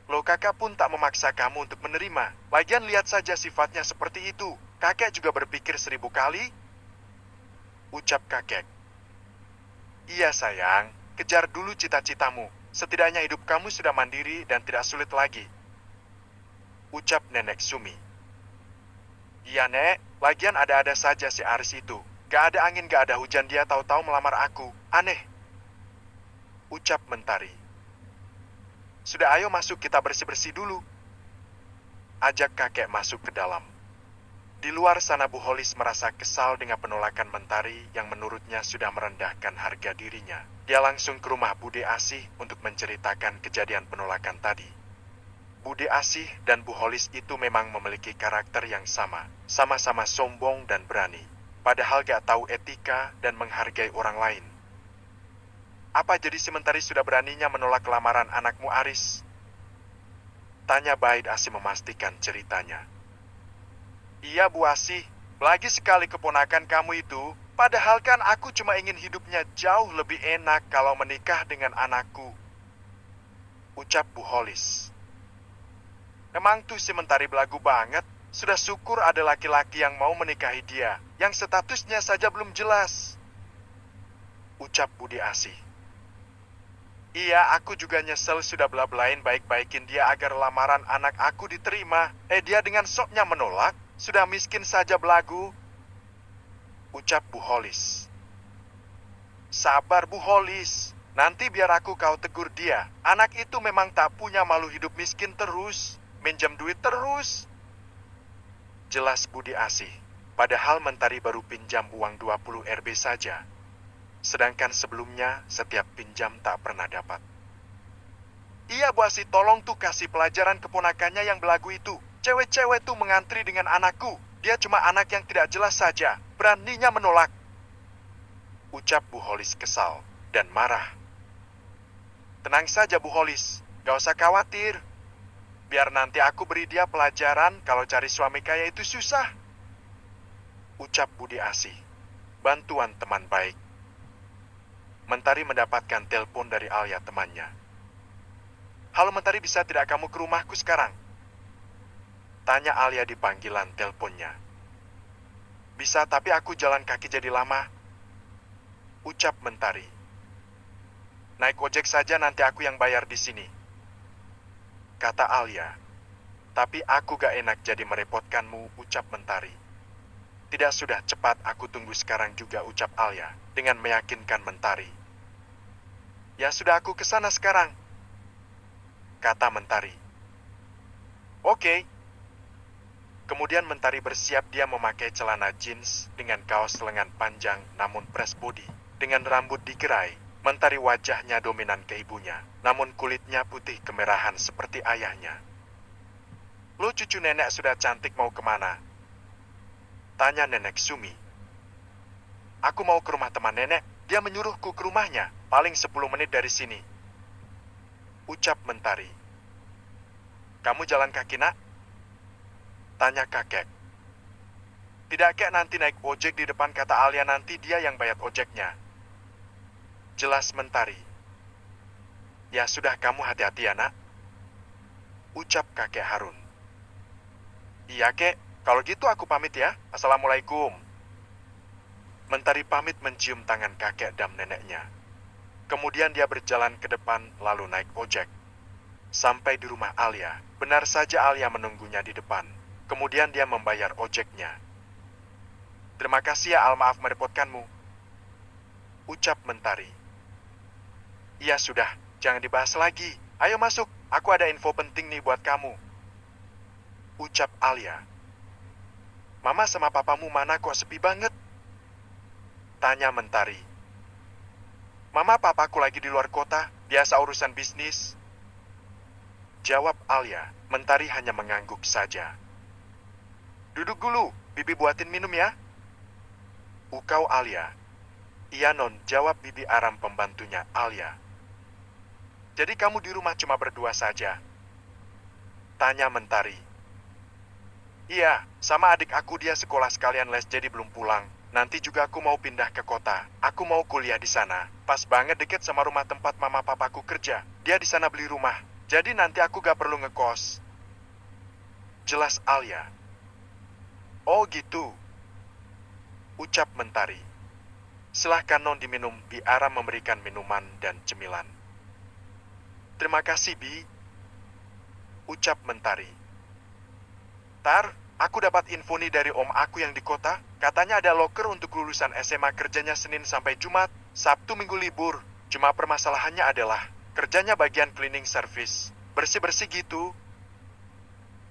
Loh kakak pun tak memaksa kamu untuk menerima. Lagian lihat saja sifatnya seperti itu. Kakek juga berpikir 1000 kali. Ucap kakek. Iya sayang, kejar dulu cita-citamu. Setidaknya hidup kamu sudah mandiri dan tidak sulit lagi. Ucap Nenek Sumi. Iya Nek, lagian ada-ada saja si Aris itu. Gak ada angin gak ada hujan dia tahu-tahu melamar aku. Aneh. Ucap Mentari. Sudah ayo masuk kita bersih-bersih dulu. ajak kakek masuk ke dalam. Di luar sana Bu Holis merasa kesal dengan penolakan Mentari yang menurutnya sudah merendahkan harga dirinya. Dia langsung ke rumah Bude Asih untuk menceritakan kejadian penolakan tadi. Bude Asih dan Bu Holis itu memang memiliki karakter yang sama. Sama-sama sombong dan berani. Padahal gak tahu etika dan menghargai orang lain. Apa jadi si Mentari sudah beraninya menolak lamaran anakmu Aris? Tanya Baid Asih memastikan ceritanya. Iya Bu Asih, lagi sekali keponakan kamu itu. Padahal kan aku cuma ingin hidupnya jauh lebih enak kalau menikah dengan anakku. Ucap Bu Holis. Emang tuh si Mentari belagu banget. Sudah syukur ada laki-laki yang mau menikahi dia, yang statusnya saja belum jelas. Ucap Bude Asih. Iya, aku juga nyesel sudah bela-belain baik-baikin dia agar lamaran anak aku diterima. Dia dengan soknya menolak. Sudah miskin saja belagu. Ucap Bu Holis. Sabar Bu Holis. Nanti biar aku kau tegur dia. Anak itu memang tak punya malu hidup miskin terus. Minjam duit terus. Jelas Bude Asih. Padahal Mentari baru pinjam uang 20 RB saja. Sedangkan sebelumnya setiap pinjam tak pernah dapat. Iya Bu Asih, tolong tuh kasih pelajaran keponakannya yang belagu itu. Cewek-cewek tuh mengantri dengan anakku. Dia cuma anak yang tidak jelas saja. Beraninya menolak. Ucap Bu Holis kesal dan marah. Tenang saja Bu Holis. Gak usah khawatir. Biar nanti aku beri dia pelajaran kalau cari suami kaya itu susah. Ucap Bude Asih. Bantuan teman baik. Mentari mendapatkan telepon dari Alia temannya. Halo Mentari, bisa tidak kamu ke rumahku sekarang? Tanya Alia di panggilan teleponnya. Bisa, tapi aku jalan kaki jadi lama. Ucap Mentari. Naik ojek saja, nanti aku yang bayar di sini. Kata Alia. Tapi aku gak enak jadi merepotkanmu, ucap Mentari. Tidak, sudah, cepat, aku tunggu sekarang juga, ucap Alia dengan meyakinkan Mentari. Ya sudah, aku kesana sekarang. Kata Mentari. Oke. Kemudian Mentari bersiap, dia memakai celana jeans dengan kaos lengan panjang namun press body. Dengan rambut digerai, Mentari wajahnya dominan ke ibunya, namun kulitnya putih kemerahan seperti ayahnya. Lo cucu nenek sudah cantik, mau kemana? Tanya Nenek Sumi. Aku mau ke rumah teman nenek, dia menyuruhku ke rumahnya, paling 10 menit dari sini. Ucap Mentari. Kamu jalan kaki nak? Tanya kakek. Tidak kek, nanti naik ojek di depan, kata Alia, nanti dia yang bayar ojeknya. Jelas Mentari. Ya sudah, kamu hati-hati ya nak. Ucap kakek Harun. Iya kek, kalau gitu aku pamit ya. Assalamualaikum. Mentari pamit mencium tangan kakek dan neneknya. Kemudian dia berjalan ke depan lalu naik ojek. Sampai di rumah Alia, benar saja Alia menunggunya di depan. Kemudian dia membayar ojeknya. Terima kasih ya Al, maaf merepotkanmu. Ucap Mentari. Iya sudah, jangan dibahas lagi. Ayo masuk, aku ada info penting nih buat kamu. Ucap Alia. Mama sama papamu mana kok sepi banget? Tanya Mentari. Mama papaku lagi di luar kota, biasa urusan bisnis. Jawab Alia. Mentari hanya mengangguk saja. Duduk dulu, Bibi buatin minum ya. Ukau Alia. Iya non, jawab Bibi Aram pembantunya Alia. Jadi kamu di rumah cuma berdua saja? Tanya Mentari. Iya, sama adik aku, dia sekolah sekalian les jadi belum pulang. Nanti juga aku mau pindah ke kota. Aku mau kuliah di sana. Pas banget deket sama rumah tempat mama papaku kerja. Dia di sana beli rumah. Jadi nanti aku gak perlu ngekos. Jelas Alia. Oh gitu. Ucap Mentari. Silahkan non diminum, Bi Aram memberikan minuman dan cemilan. Terima kasih Bi. Ucap Mentari. Tar, aku dapat info nih dari om aku yang di kota. Katanya ada loker untuk lulusan SMA, kerjanya Senin sampai Jumat, Sabtu Minggu libur. Cuma permasalahannya adalah kerjanya bagian cleaning service, bersih-bersih gitu.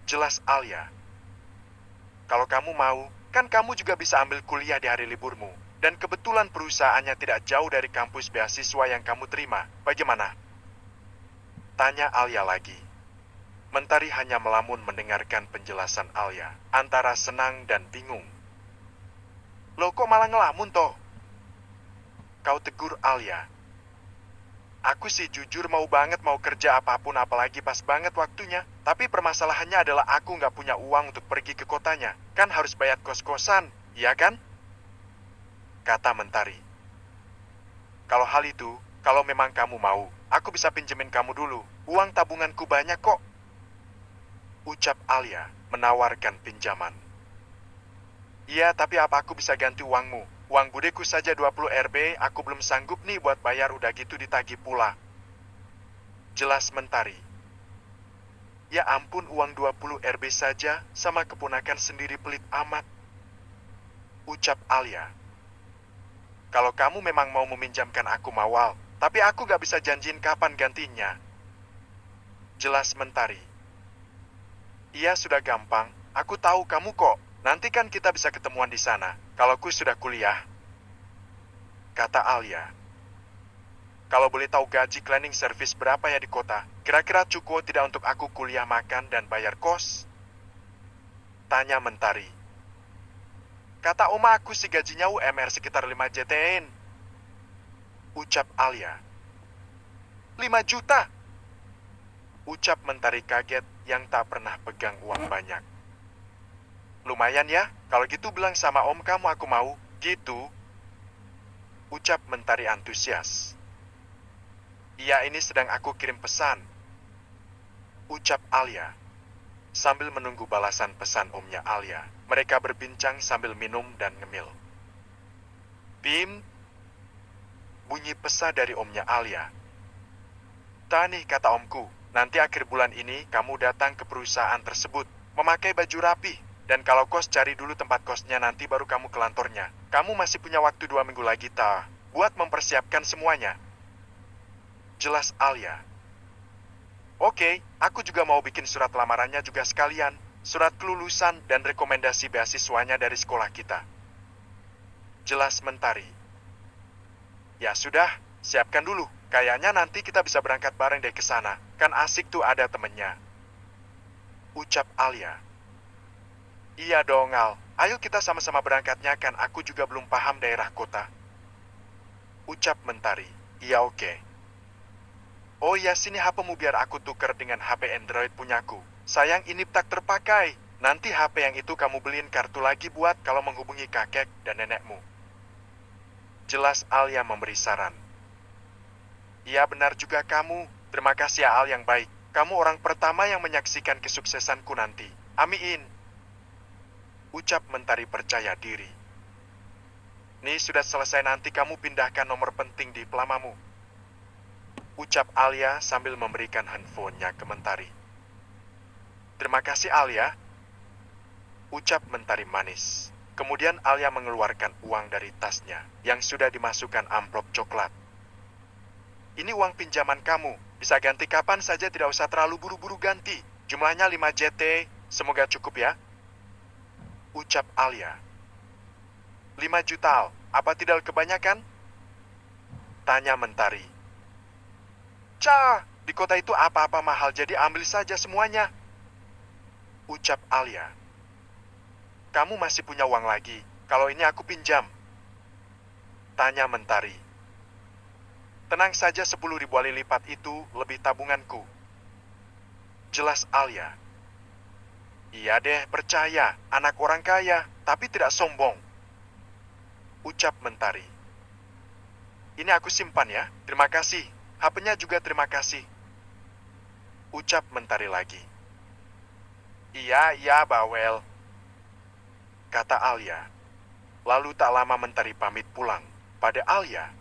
Jelas Alia. Kalau kamu mau, kan kamu juga bisa ambil kuliah di hari liburmu. Dan kebetulan perusahaannya tidak jauh dari kampus beasiswa yang kamu terima. Bagaimana? Tanya Alia lagi. Mentari hanya melamun mendengarkan penjelasan Alia, antara senang dan bingung. Loh kok malah ngelamun toh? Kau tegur Alia. Aku sih jujur mau banget mau kerja apapun apalagi pas banget waktunya. Tapi permasalahannya adalah aku nggak punya uang untuk pergi ke kotanya. Kan harus bayar kos-kosan, iya kan? Kata Mentari. Kalau hal itu, kalau memang kamu mau, aku bisa pinjemin kamu dulu. Uang tabunganku banyak kok. Ucap Alia menawarkan pinjaman. Iya, tapi apa aku bisa ganti uangmu? Uang budeku saja 20 RB, aku belum sanggup nih buat bayar udah gitu ditagih pula. Jelas Mentari. Ya ampun, uang 20 RB saja sama keponakan sendiri pelit amat. Ucap Alia. Kalau kamu memang mau meminjamkan aku mawal, tapi aku gak bisa janjiin kapan gantinya. Jelas Mentari. Iya sudah gampang, aku tahu kamu kok. Nanti kan kita bisa ketemuan di sana, kalau ku sudah kuliah. Kata Alia. Kalau boleh tahu gaji cleaning service berapa ya di kota? Kira-kira cukup tidak untuk aku kuliah makan dan bayar kos? Tanya Mentari. Kata Oma aku sih gajinya UMR sekitar 5 JTN. Ucap Alia. 5 juta? Ucap Mentari kaget yang tak pernah pegang uang banyak. Lumayan ya, kalau gitu bilang sama om kamu aku mau, gitu. Ucap Mentari antusias. Iya ini sedang aku kirim pesan. Ucap Alia. Sambil menunggu balasan pesan omnya Alia, mereka berbincang sambil minum dan ngemil. Bim, bunyi pesan dari omnya Alia. Nih kata omku, nanti akhir bulan ini kamu datang ke perusahaan tersebut, memakai baju rapi. Dan kalau kos cari dulu tempat kosnya nanti baru kamu ke kantornya. Kamu masih punya waktu 2 minggu lagi buat mempersiapkan semuanya. Jelas Alia. Oke, aku juga mau bikin surat lamarannya juga sekalian. Surat kelulusan dan rekomendasi beasiswanya dari sekolah kita. Jelas Mentari. Ya sudah, siapkan dulu. Kayaknya nanti kita bisa berangkat bareng deh ke sana. Kan asik tuh ada temennya. Ucap Alia. Iya dong, Al. Ayo kita sama-sama berangkatnya kan aku juga belum paham daerah kota. Ucap Mentari. Iya oke. Oh ya sini HP-mu biar aku tuker dengan HP Android punyaku. Sayang ini tak terpakai. Nanti HP yang itu kamu beliin kartu lagi buat kalau menghubungi kakek dan nenekmu. Jelas Alia memberi saran. Iya benar juga kamu. Terima kasih ya Al yang baik. Kamu orang pertama yang menyaksikan kesuksesanku nanti. Amin. Ucap Mentari percaya diri. Nih sudah selesai nanti kamu pindahkan nomor penting di pelamamu. Ucap Alia sambil memberikan handphonenya ke Mentari. Terima kasih Alia. Ucap Mentari manis. Kemudian Alia mengeluarkan uang dari tasnya yang sudah dimasukkan amplop coklat. Ini uang pinjaman kamu. Bisa ganti kapan saja tidak usah terlalu buru-buru ganti. Jumlahnya 5 JT. Semoga cukup ya. Ucap Alia. 5 juta, apa tidak kebanyakan? Tanya Mentari. Di kota itu apa-apa mahal, jadi ambil saja semuanya. Ucap Alia. Kamu masih punya uang lagi, kalau ini aku pinjam. Tanya Mentari. Tenang saja 10.000 kali lipat itu lebih tabunganku. Jelas Alia. Iya deh, percaya. Anak orang kaya, tapi tidak sombong. Ucap Mentari. Ini aku simpan ya. Terima kasih. HP-nya juga terima kasih. Ucap Mentari lagi. Iya, bawel. Kata Alia. Lalu tak lama Mentari pamit pulang. Pada Alia.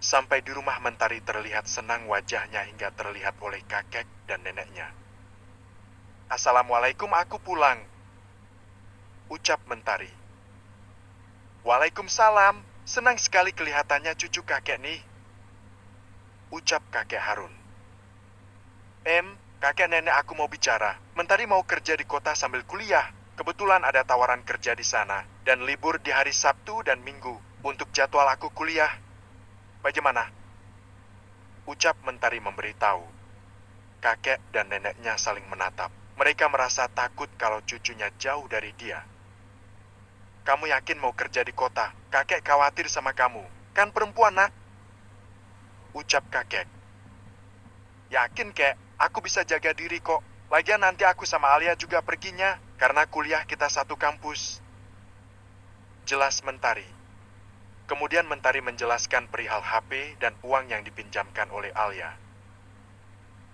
Sampai di rumah Mentari terlihat senang wajahnya hingga terlihat oleh kakek dan neneknya. Assalamualaikum aku pulang. Ucap Mentari. Waalaikumsalam. Senang sekali kelihatannya cucu kakek nih. Ucap kakek Harun. Kakek nenek aku mau bicara. Mentari mau kerja di kota sambil kuliah. Kebetulan ada tawaran kerja di sana. Dan libur di hari Sabtu dan Minggu. Untuk jadwal aku kuliah. Bagaimana? Ucap Mentari memberitahu. Kakek dan neneknya saling menatap. Mereka merasa takut kalau cucunya jauh dari dia. Kamu yakin mau kerja di kota? Kakek khawatir sama kamu. Kan perempuan, nak? Ucap kakek. Yakin, kek. Aku bisa jaga diri kok. Lagian nanti aku sama Alia juga perginya. Karena kuliah kita satu kampus. Jelas Mentari. Kemudian Mentari menjelaskan perihal HP dan uang yang dipinjamkan oleh Alia.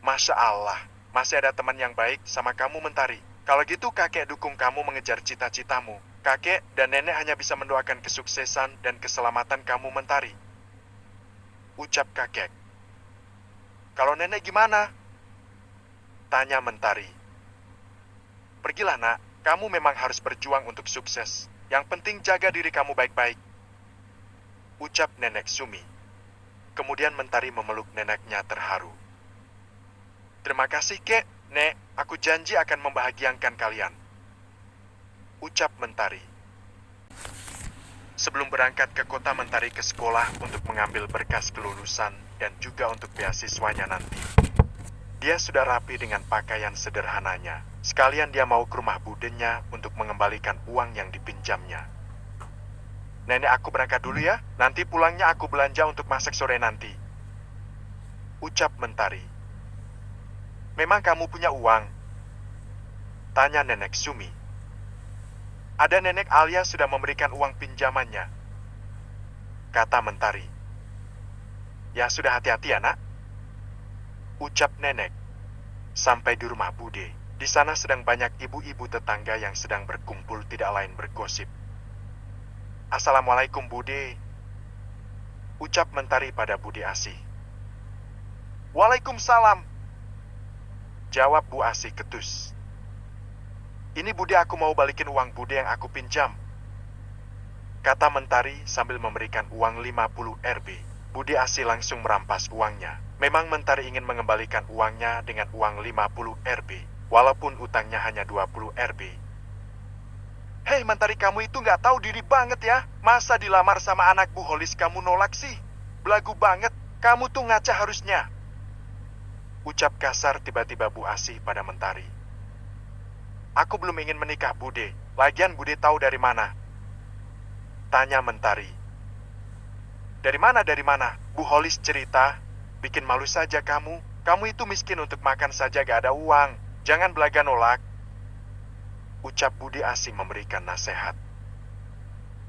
Masya Allah, masih ada teman yang baik sama kamu, Mentari. Kalau gitu kakek dukung kamu mengejar cita-citamu. Kakek dan nenek hanya bisa mendoakan kesuksesan dan keselamatan kamu, Mentari. Ucap kakek. Kalau nenek gimana? Tanya Mentari. Pergilah, nak. Kamu memang harus berjuang untuk sukses. Yang penting jaga diri kamu baik-baik. Ucap nenek Sumi. Kemudian Mentari memeluk neneknya terharu. Terima kasih, kek. Nek, aku janji akan membahagiakan kalian. Ucap Mentari. Sebelum berangkat ke kota, Mentari ke sekolah untuk mengambil berkas kelulusan dan juga untuk beasiswanya nanti. Dia sudah rapi dengan pakaian sederhananya. Sekalian dia mau ke rumah budenya untuk mengembalikan uang yang dipinjamnya. Nenek, aku berangkat dulu ya. Nanti pulangnya aku belanja untuk masak sore nanti. Ucap Mentari. Memang kamu punya uang? Tanya nenek Sumi. Ada, nenek Alia sudah memberikan uang pinjamannya. Kata Mentari. Ya sudah, hati-hati ya, nak. Ucap nenek. Sampai di rumah Bude. Di sana sedang banyak ibu-ibu tetangga yang sedang berkumpul, tidak lain bergosip. Assalamualaikum, Bude. Ucap Mentari pada Bude Asih. Waalaikumsalam. Jawab Bu Asih ketus. Ini Bude, aku mau balikin uang Bude yang aku pinjam. Kata Mentari sambil memberikan uang 50 Rb. Bude Asih langsung merampas uangnya. Memang Mentari ingin mengembalikan uangnya dengan uang 50 Rb. Walaupun utangnya hanya 20 Rb. Hei Mentari, kamu itu nggak tahu diri banget ya. Masa dilamar sama anak Bu Holis kamu nolak sih? Belagu banget. Kamu tuh ngaca harusnya. Ucap kasar tiba-tiba Bu Asih pada Mentari. Aku belum ingin menikah, Bude. Lagian Bude tahu dari mana? Tanya Mentari. Dari mana? Bu Holis cerita. Bikin malu saja kamu. Kamu itu miskin, untuk makan saja gak ada uang. Jangan belaga nolak. Ucap Bude Asih memberikan nasihat.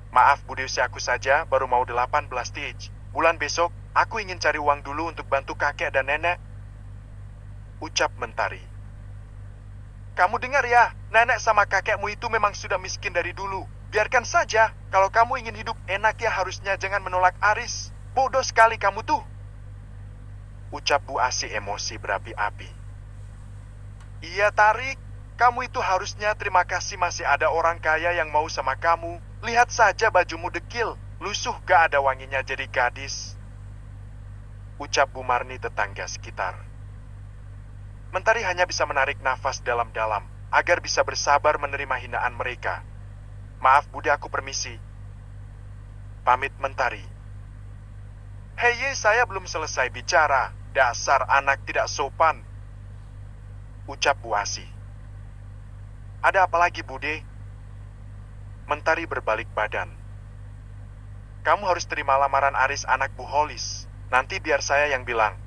Maaf Bude, usiaku saja baru mau 18 stage. Bulan besok, aku ingin cari uang dulu untuk bantu kakek dan nenek. Ucap Mentari. Kamu dengar ya, nenek sama kakekmu itu memang sudah miskin dari dulu. Biarkan saja, kalau kamu ingin hidup enak ya harusnya jangan menolak Aris. Bodoh sekali kamu tuh. Ucap Bu Asih emosi berapi-api. Iya Tarik, kamu itu harusnya terima kasih masih ada orang kaya yang mau sama kamu. Lihat saja bajumu dekil, lusuh gak ada wanginya jadi gadis. Ucap Bu Marni tetangga sekitar. Mentari hanya bisa menarik nafas dalam-dalam agar bisa bersabar menerima hinaan mereka. Maaf Bude, aku permisi. Pamit Mentari. Hei, saya belum selesai bicara. Dasar anak tidak sopan. Ucap Bu Asih. Ada apa lagi Bude? Mentari berbalik badan. Kamu harus terima lamaran Aris anak Bu Holis. Nanti biar saya yang bilang.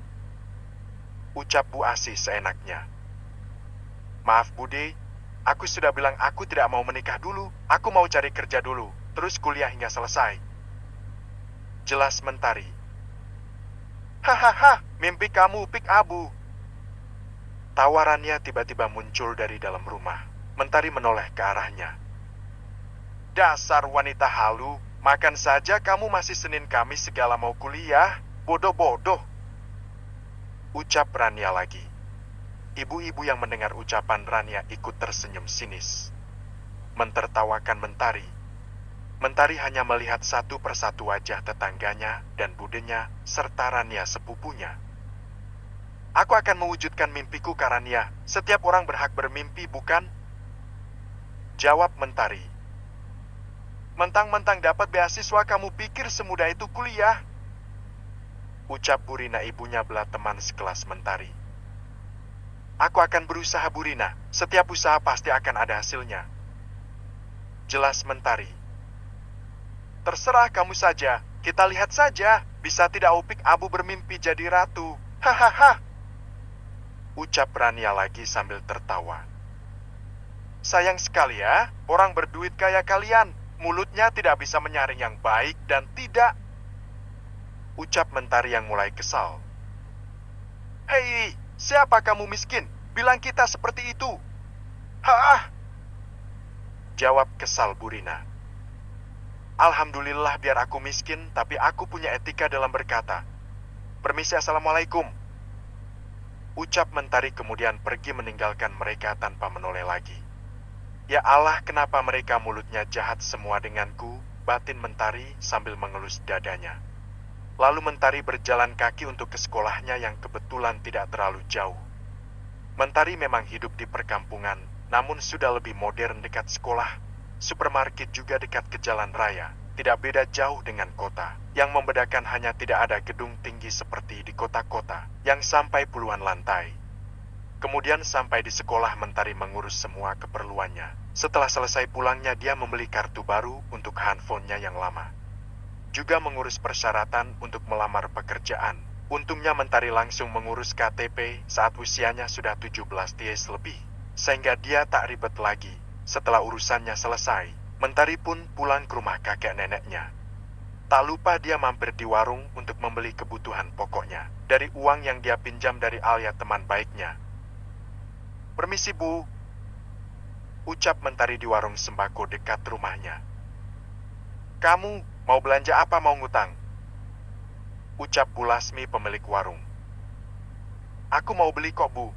Ucap Bu Asih seenaknya. Maaf Bude, aku sudah bilang aku tidak mau menikah dulu. Aku mau cari kerja dulu, terus kuliah hingga selesai. Jelas Mentari. Hahaha, mimpi kamu pik abu. Tawarannya tiba-tiba muncul dari dalam rumah. Mentari menoleh ke arahnya. Dasar wanita halu, makan saja kamu masih Senin Kamis segala mau kuliah. Bodoh-bodoh. Ucap Rania lagi. Ibu-ibu yang mendengar ucapan Rania ikut tersenyum sinis. Mentertawakan Mentari. Mentari hanya melihat satu persatu wajah tetangganya dan budenya serta Rania sepupunya. Aku akan mewujudkan mimpiku, Karania. Setiap orang berhak bermimpi, bukan? Jawab Mentari. Mentang-mentang dapat beasiswa, kamu pikir semudah itu kuliah? Ucap Burina, ibunya belah teman sekelas Mentari. Aku akan berusaha, Burina. Setiap usaha pasti akan ada hasilnya. Jelas Mentari. Terserah kamu saja. Kita lihat saja. Bisa tidak Upik Abu bermimpi jadi ratu. Hahaha. Ucap Rania lagi sambil tertawa. Sayang sekali ya, orang berduit kayak kalian. Mulutnya tidak bisa menyaring yang baik dan tidak. Ucap Mentari yang mulai kesal. Hei, siapa kamu miskin? Bilang kita seperti itu. Hah? Jawab kesal Burina. Alhamdulillah biar aku miskin, tapi aku punya etika dalam berkata. Permisi, assalamualaikum. Ucap Mentari kemudian pergi meninggalkan mereka tanpa menoleh lagi. Ya Allah, kenapa mereka mulutnya jahat semua denganku, batin Mentari sambil mengelus dadanya. Lalu Mentari berjalan kaki untuk ke sekolahnya yang kebetulan tidak terlalu jauh. Mentari memang hidup di perkampungan, namun sudah lebih modern dekat sekolah. Supermarket juga dekat ke jalan raya, tidak beda jauh dengan kota. Yang membedakan hanya tidak ada gedung tinggi seperti di kota-kota, yang sampai puluhan lantai. Kemudian sampai di sekolah Mentari mengurus semua keperluannya. Setelah selesai pulangnya dia membeli kartu baru untuk handphonenya yang lama. Juga mengurus persyaratan untuk melamar pekerjaan. Untungnya Mentari langsung mengurus KTP saat usianya sudah 17 tahun lebih. Sehingga dia tak ribet lagi. Setelah urusannya selesai, Mentari pun pulang ke rumah kakek neneknya. Tak lupa dia mampir di warung untuk membeli kebutuhan pokoknya dari uang yang dia pinjam dari Alia, teman baiknya. Permisi, Bu. Ucap Mentari di warung sembako dekat rumahnya. Kamu mau belanja apa, mau ngutang? Ucap Bu Lasmi, pemilik warung. Aku mau beli kok, Bu.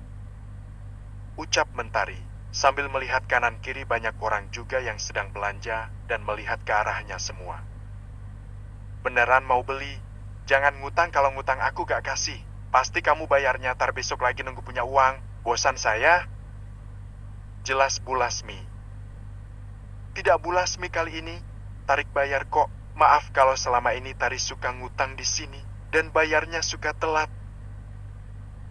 Ucap Mentari sambil melihat kanan kiri banyak orang juga yang sedang belanja dan melihat ke arahnya semua. Beneran mau beli? Jangan ngutang, kalau ngutang aku gak kasih. Pasti kamu bayarnya tar besok lagi, nunggu punya uang. Bosan saya. Jelas Bu Lasmi. Tidak, Bu Lasmi, kali ini tarik bayar kok. Maaf kalau selama ini Tari suka ngutang di sini dan bayarnya suka telat.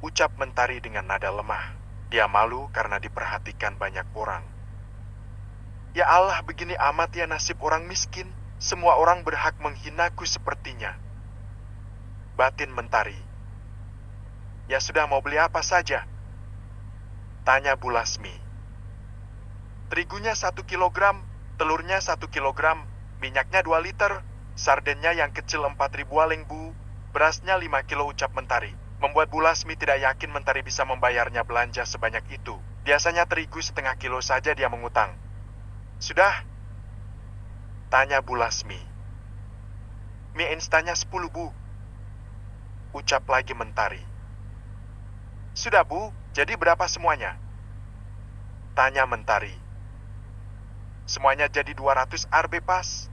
Ucap Mentari dengan nada lemah. Dia malu karena diperhatikan banyak orang. Ya Allah, begini amat ya nasib orang miskin. Semua orang berhak menghinaku sepertinya. Batin Mentari. Ya sudah, mau beli apa saja? Tanya Bu Lasmi. Terigunya 1 kilogram, telurnya 1 kilogram, minyaknya 2 liter, sardennya yang kecil 4.000 waling, Bu. Berasnya 5 kilo, ucap Mentari. Membuat Bu Lasmi tidak yakin Mentari bisa membayarnya belanja sebanyak itu. Biasanya terigu setengah kilo saja dia mengutang. Sudah? Tanya Bu Lasmi. Mie instannya 10, Bu. Ucap lagi Mentari. Sudah, Bu. Jadi berapa semuanya? Tanya Mentari. Semuanya jadi 200 Rp pas.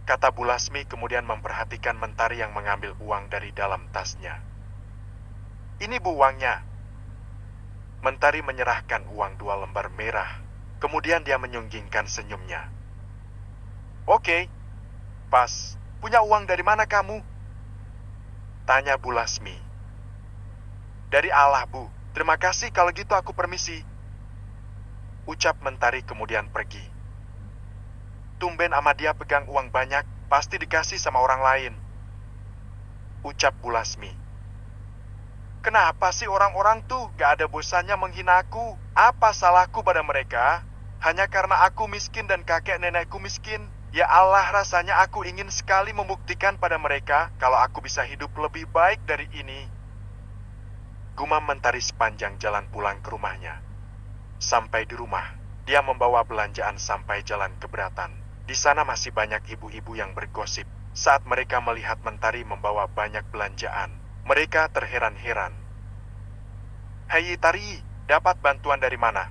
Kata Bu Lasmi kemudian memperhatikan Mentari yang mengambil uang dari dalam tasnya. Ini, Bu, uangnya. Mentari menyerahkan uang 2 lembar merah. Kemudian dia menyunggingkan senyumnya. Oke, pas. Punya uang dari mana kamu? Tanya Bu Lasmi. Dari Allah, Bu. Terima kasih, kalau gitu aku permisi. Ucap Mentari kemudian pergi. Tumben ama dia pegang uang banyak, pasti dikasih sama orang lain. Ucap Bu Lasmi. Kenapa sih orang-orang tuh gak ada bosannya menghina aku? Apa salahku pada mereka? Hanya karena aku miskin dan kakek nenekku miskin. Ya Allah, rasanya aku ingin sekali membuktikan pada mereka kalau aku bisa hidup lebih baik dari ini. Gumam Mentari sepanjang jalan pulang ke rumahnya. Sampai di rumah, dia membawa belanjaan sampai jalan keberatan. Di sana masih banyak ibu-ibu yang bergosip. Saat mereka melihat Mentari membawa banyak belanjaan, mereka terheran-heran. Hei Tari, dapat bantuan dari mana?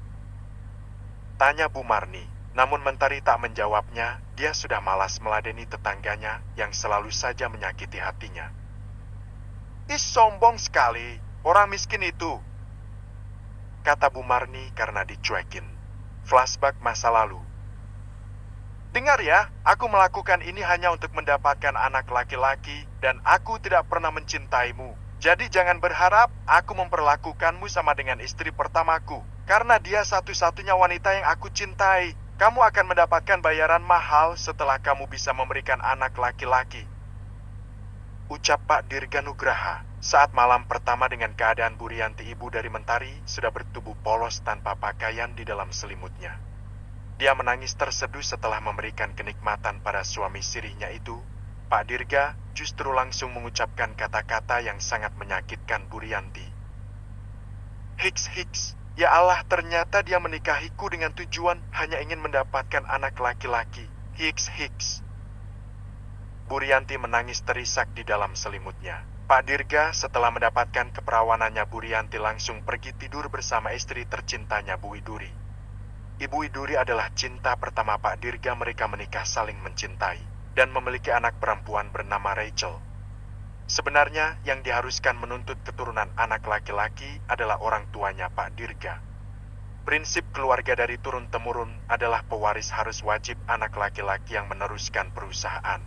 Tanya Bu Marni. Namun Mentari tak menjawabnya, dia sudah malas meladeni tetangganya yang selalu saja menyakiti hatinya. Ih, sombong sekali. Orang miskin itu, kata Bu Marni karena dicuekin. Flashback masa lalu. Dengar ya, aku melakukan ini hanya untuk mendapatkan anak laki-laki dan aku tidak pernah mencintaimu. Jadi jangan berharap aku memperlakukanmu sama dengan istri pertamaku. Karena dia satu-satunya wanita yang aku cintai. Kamu akan mendapatkan bayaran mahal setelah kamu bisa memberikan anak laki-laki. Ucap Pak Dirga Nugraha saat malam pertama dengan keadaan Bu Rianti ibu dari Mentari sudah bertubuh polos tanpa pakaian di dalam selimutnya. Dia menangis terseduh setelah memberikan kenikmatan pada suami sirihnya itu. Pak Dirga justru langsung mengucapkan kata-kata yang sangat menyakitkan Bu Rianti. Hiks, ya Allah, ternyata dia menikahiku dengan tujuan hanya ingin mendapatkan anak laki-laki. Hiks. Bu Rianti menangis terisak di dalam selimutnya. Pak Dirga setelah mendapatkan keperawanannya, Bu Rianti langsung pergi tidur bersama istri tercintanya Bu Widuri. Ibu Widuri adalah cinta pertama Pak Dirga. Mereka menikah saling mencintai dan memiliki anak perempuan bernama Rachel. Sebenarnya yang diharuskan menuntut keturunan anak laki-laki adalah orang tuanya Pak Dirga. Prinsip keluarga dari turun-temurun adalah pewaris harus wajib anak laki-laki yang meneruskan perusahaan.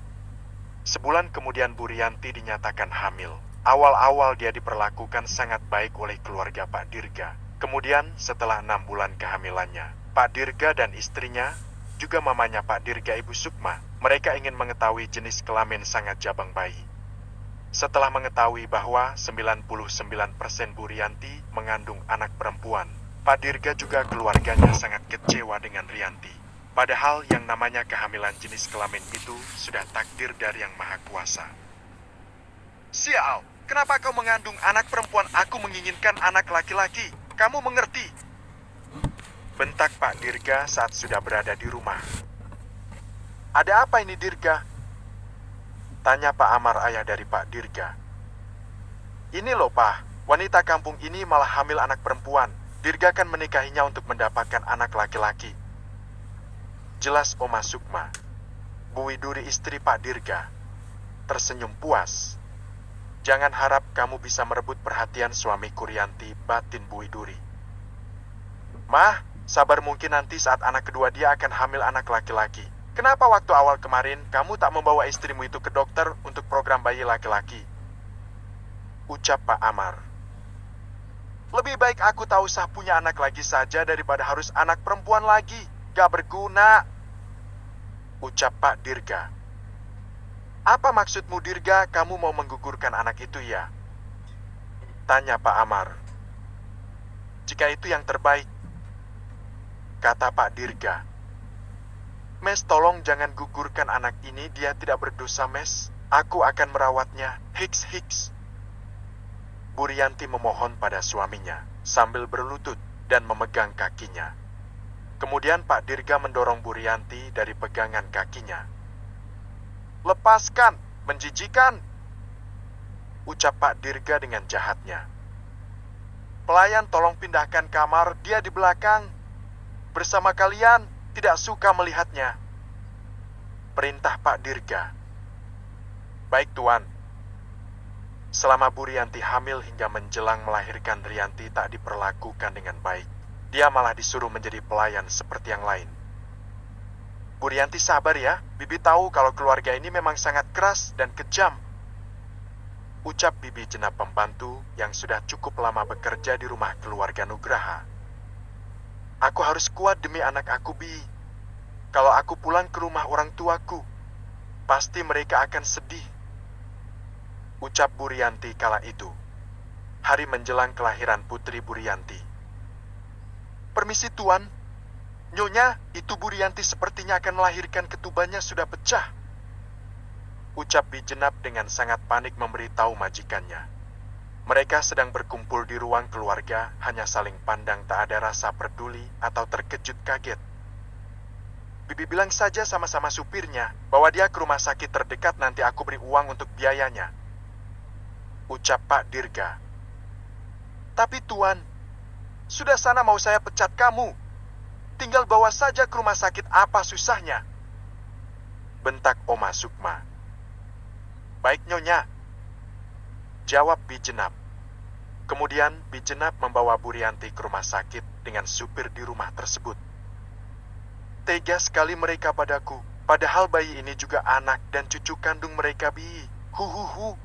Sebulan kemudian Bu Rianti dinyatakan hamil. Awal-awal dia diperlakukan sangat baik oleh keluarga Pak Dirga. Kemudian setelah 6 bulan kehamilannya, Pak Dirga dan istrinya, juga mamanya Pak Dirga Ibu Sukma, mereka ingin mengetahui jenis kelamin sangat jabang bayi. Setelah mengetahui bahwa 99% Bu Rianti mengandung anak perempuan, Pak Dirga juga keluarganya sangat kecewa dengan Rianti. Padahal yang namanya kehamilan jenis kelamin itu sudah takdir dari Yang Maha Kuasa. Sial, kenapa kau mengandung anak perempuan? Aku menginginkan anak laki-laki. Kamu mengerti? Bentak Pak Dirga saat sudah berada di rumah. Ada apa ini, Dirga? Tanya Pak Amar, ayah dari Pak Dirga. Ini loh Pak, wanita kampung ini malah hamil anak perempuan. Dirga kan menikahinya untuk mendapatkan anak laki-laki. Jelas Oma Sukma, Bu Widuri istri Pak Dirga, tersenyum puas. Jangan harap kamu bisa merebut perhatian suamiku, Rianti, batin Bu Widuri. Mah, sabar, mungkin nanti saat anak kedua dia akan hamil anak laki-laki. Kenapa waktu awal kemarin kamu tak membawa istrimu itu ke dokter untuk program bayi laki-laki? Ucap Pak Amar. Lebih baik aku tak usah punya anak lagi saja daripada harus anak perempuan lagi. Gak berguna. Ucap Pak Dirga. Apa maksudmu, Dirga? Kamu mau menggugurkan anak itu ya? Tanya Pak Amar. Jika itu yang terbaik, kata Pak Dirga. Mes, tolong jangan gugurkan anak ini, dia tidak berdosa, Mes. Aku akan merawatnya. Hiks. Bu Rianti memohon pada suaminya sambil berlutut dan memegang kakinya. Kemudian Pak Dirga mendorong Bu Rianti dari pegangan kakinya. Lepaskan, menjijikan, ucap Pak Dirga dengan jahatnya. Pelayan, tolong pindahkan kamar, dia di belakang. Bersama kalian, tidak suka melihatnya. Perintah Pak Dirga. Baik Tuan. Selama Bu Rianti hamil hingga menjelang melahirkan, Rianti tak diperlakukan dengan baik. Dia malah disuruh menjadi pelayan seperti yang lain. Bu Rianti sabar ya, Bibi tahu kalau keluarga ini memang sangat keras dan kejam. Ucap Bibi Jenap pembantu yang sudah cukup lama bekerja di rumah keluarga Nugraha. Aku harus kuat demi anak aku, Bi. Kalau aku pulang ke rumah orang tuaku, pasti mereka akan sedih. Ucap Bu Rianti kala itu. Hari menjelang kelahiran putri Bu Rianti. Permisi Tuan, Nyonya, itu Bu Rianti sepertinya akan melahirkan, ketubannya sudah pecah. Ucap Bi Jenap dengan sangat panik memberitahu majikannya. Mereka sedang berkumpul di ruang keluarga, hanya saling pandang, tak ada rasa peduli atau terkejut kaget. Bibi bilang saja sama-sama supirnya, bawa dia ke rumah sakit terdekat, nanti aku beri uang untuk biayanya. Ucap Pak Dirga. Tapi Tuan, sudah sana mau saya pecat kamu. Tinggal bawa saja ke rumah sakit, apa susahnya? Bentak Oma Sukma. Baik Nyonya, jawab Bi Jenap. Kemudian Bijenap membawa Bu Rianti ke rumah sakit dengan supir di rumah tersebut. Tega sekali mereka padaku, padahal bayi ini juga anak dan cucu kandung mereka, Bi. Huhuhu.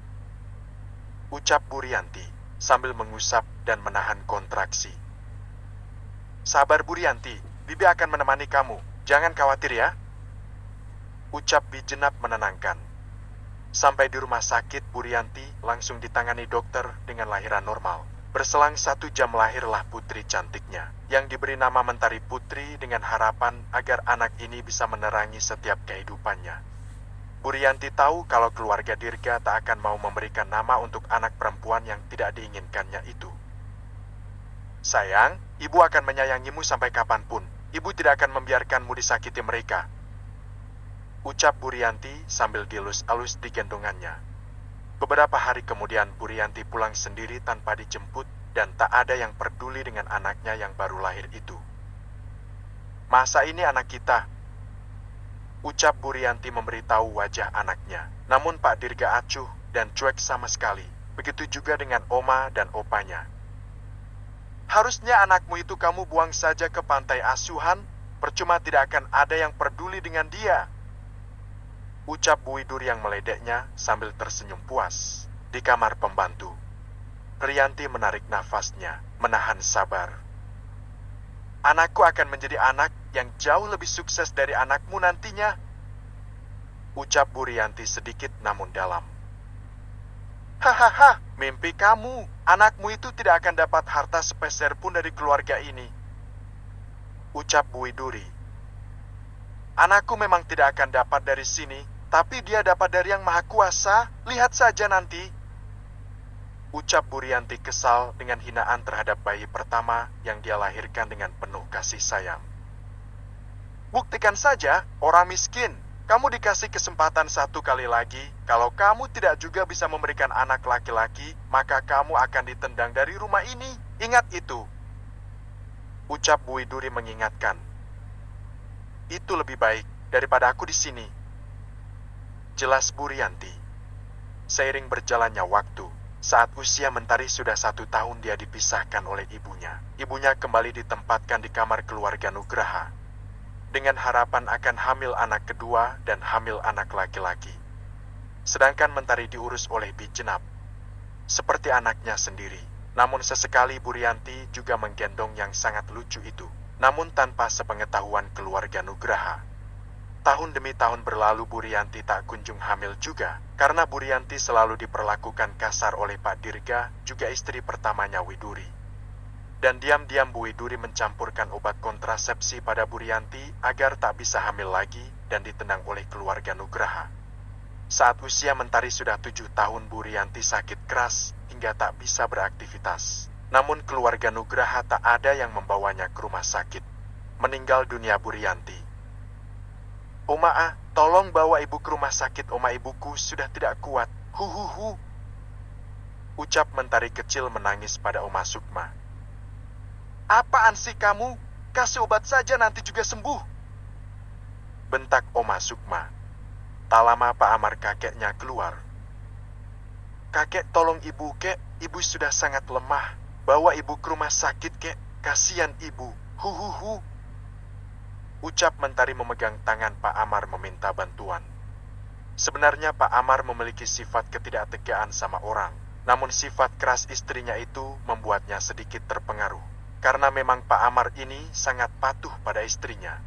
Ucap Bu Rianti sambil mengusap dan menahan kontraksi. Sabar Bu Rianti, Bibi akan menemani kamu. Jangan khawatir ya. Ucap Bijenap menenangkan. Sampai di rumah sakit, Bu Rianti langsung ditangani dokter dengan lahiran normal. Berselang 1 jam lahirlah putri cantiknya, yang diberi nama Mentari Putri dengan harapan agar anak ini bisa menerangi setiap kehidupannya. Bu Rianti tahu kalau keluarga Dirga tak akan mau memberikan nama untuk anak perempuan yang tidak diinginkannya itu. Sayang, ibu akan menyayangimu sampai kapanpun. Ibu tidak akan membiarkanmu disakiti mereka. Ucap Bu Rianti sambil dielus-elus di gendongannya. Beberapa hari kemudian Bu Rianti pulang sendiri tanpa dijemput dan tak ada yang peduli dengan anaknya yang baru lahir itu. Masa ini anak kita? Ucap Bu Rianti memberitahu wajah anaknya. Namun Pak Dirga acuh dan cuek sama sekali. Begitu juga dengan Oma dan Opanya. Harusnya anakmu itu kamu buang saja ke pantai asuhan, percuma tidak akan ada yang peduli dengan dia. Ucap Bu Widur yang meledeknya sambil tersenyum puas. Di kamar pembantu, Rianti menarik nafasnya, menahan sabar. Anakku akan menjadi anak yang jauh lebih sukses dari anakmu nantinya. Ucap Bu Rianti sedikit namun dalam. Hahaha, mimpi kamu. Anakmu itu tidak akan dapat harta sepeser pun dari keluarga ini. Ucap Bu Widuri. Anakku memang tidak akan dapat dari sini, tapi dia dapat dari Yang Maha Kuasa. Lihat saja nanti. Ucap Bu Rianti kesal dengan hinaan terhadap bayi pertama yang dia lahirkan dengan penuh kasih sayang. Buktikan saja, orang miskin. Kamu dikasih kesempatan 1 kali lagi. Kalau kamu tidak juga bisa memberikan anak laki-laki, maka kamu akan ditendang dari rumah ini. Ingat itu. Ucap Bu Widuri mengingatkan. Itu lebih baik daripada aku di sini. Jelas Bu Rianti. Seiring berjalannya waktu, saat usia Mentari sudah 1 tahun dia dipisahkan oleh ibunya. Ibunya kembali ditempatkan di kamar keluarga Nugraha. Dengan harapan akan hamil anak kedua dan hamil anak laki-laki. Sedangkan Mentari diurus oleh Bijenap. Seperti anaknya sendiri. Namun sesekali Bu Rianti juga menggendong yang sangat lucu itu. Namun tanpa sepengetahuan keluarga Nugraha. Tahun demi tahun berlalu Bu Rianti tak kunjung hamil juga. Karena Bu Rianti selalu diperlakukan kasar oleh Pak Dirga, juga istri pertamanya Widuri. Dan diam-diam Bu Widuri mencampurkan obat kontrasepsi pada Bu Rianti agar tak bisa hamil lagi dan ditendang oleh keluarga Nugraha. Saat usia Mentari sudah 7 tahun Bu Rianti sakit keras hingga tak bisa beraktivitas. Namun keluarga Nugraha tak ada yang membawanya ke rumah sakit. Meninggal dunia Bu Rianti. Oma, tolong bawa ibu ke rumah sakit, Oma, ibuku sudah tidak kuat. Huhuhu. Ucap Mentari kecil menangis pada Oma Sukma. Apaan sih kamu? Kasih obat saja nanti juga sembuh. Bentak Oma Sukma. Tak lama Pak Amar kakeknya keluar. Kakek tolong ibu, kek. Ibu sudah sangat lemah. Bawa ibu ke rumah sakit, kek. Kasihan ibu. Huhuhu. Ucap Mentari memegang tangan Pak Amar meminta bantuan. Sebenarnya Pak Amar memiliki sifat ketidaktegaan sama orang. Namun sifat keras istrinya itu membuatnya sedikit terpengaruh. Karena memang Pak Amar ini sangat patuh pada istrinya.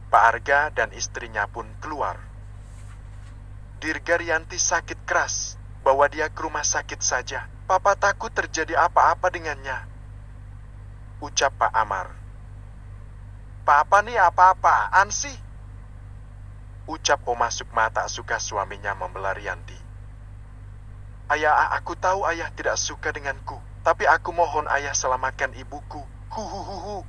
Pak Arga dan istrinya pun keluar. Dirga Rianti sakit keras. Bawa dia ke rumah sakit saja. Papa takut terjadi apa-apa dengannya. Ucap Pak Amar. Papa nih apa-apaan sih? Ucap Oma Sukma tak suka suaminya membela Rianti. Ayah, aku tahu ayah tidak suka denganku. Tapi aku mohon ayah selamatkan ibuku. Huhuhuhu.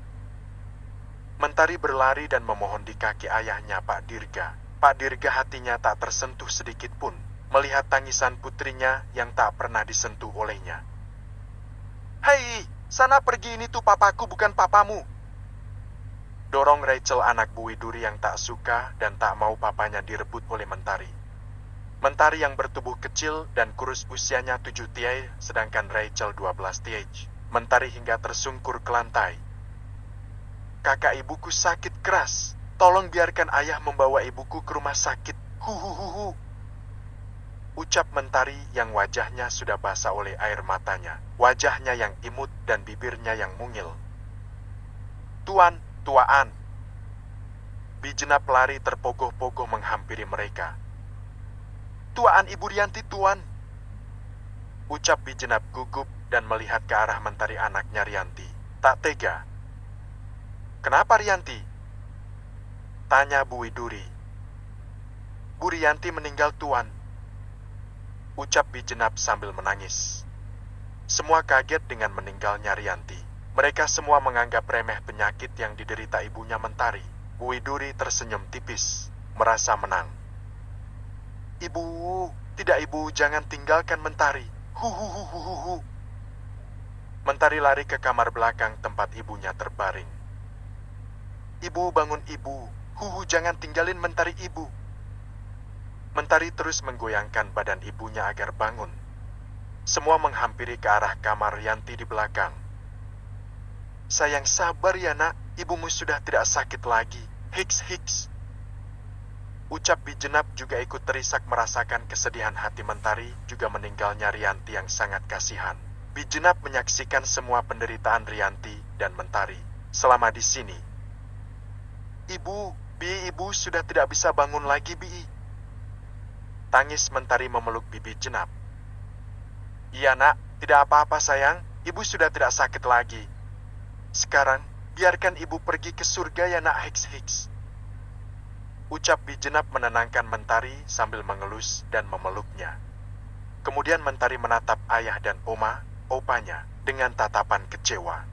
Mentari berlari dan memohon di kaki ayahnya Pak Dirga. Pak Dirga hatinya tak tersentuh sedikit pun melihat tangisan putrinya yang tak pernah disentuh olehnya. Hei, sana pergi, ini tuh papaku bukan papamu. Dorong Rachel anak Bu Widuri yang tak suka dan tak mau papanya direbut oleh Mentari. Mentari yang bertubuh kecil dan kurus usianya 7 tahun, sedangkan Rachel 12 tahun. Mentari hingga tersungkur ke lantai. Kakak ibuku sakit keras. Tolong biarkan ayah membawa ibuku ke rumah sakit. Huhuhuhu. Ucap Mentari yang wajahnya sudah basah oleh air matanya. Wajahnya yang imut dan bibirnya yang mungil. Tuan, tuaan. Bijenap lari terpogoh-pogoh menghampiri mereka. Tuaan Ibu Rianti, tuan. Ucap Bijenap gugup dan melihat ke arah Mentari anaknya Rianti. Tak tega. Kenapa Rianti? Tanya Bu Widuri. Bu Rianti meninggal, tuan. Ucap Bijenap sambil menangis. Semua kaget dengan meninggalnya Rianti. Mereka semua menganggap remeh penyakit yang diderita ibunya Mentari. Bu Widuri tersenyum tipis, merasa menang. Ibu, tidak ibu, jangan tinggalkan Mentari. Huhuhuhuhu. Mentari lari ke kamar belakang tempat ibunya terbaring. Ibu, bangun ibu. Huhu, jangan tinggalin Mentari ibu. Mentari terus menggoyangkan badan ibunya agar bangun. Semua menghampiri ke arah kamar Rianti di belakang. Sayang, sabar ya nak, ibumu sudah tidak sakit lagi. Hiks, hiks. Ucap Bijenap juga ikut terisak merasakan kesedihan hati Mentari juga meninggalnya Rianti yang sangat kasihan. Bijenap menyaksikan semua penderitaan Rianti dan Mentari selama di sini. Ibu, ibu sudah tidak bisa bangun lagi, Bi. Tangis Mentari memeluk bibi Jenap. Iya nak, tidak apa-apa sayang, ibu sudah tidak sakit lagi. Sekarang, biarkan ibu pergi ke surga ya nak, hiks hiks. Ucap Bijenap menenangkan Mentari sambil mengelus dan memeluknya. Kemudian Mentari menatap ayah dan opanya, dengan tatapan kecewa.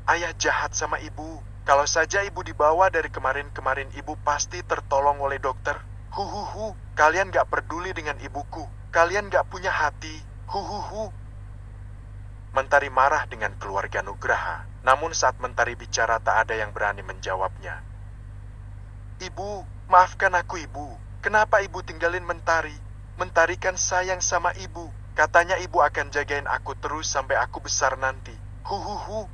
Ayah jahat sama ibu. Kalau saja ibu dibawa dari kemarin-kemarin, ibu pasti tertolong oleh dokter. Huhuhu, kalian gak peduli dengan ibuku. Kalian gak punya hati. Huhuhu. Mentari marah dengan keluarga Nugraha. Namun saat Mentari bicara tak ada yang berani menjawabnya. Ibu, maafkan aku ibu. Kenapa ibu tinggalin Mentari? Mentari kan sayang sama ibu. Katanya ibu akan jagain aku terus sampai aku besar nanti. Huhuhu.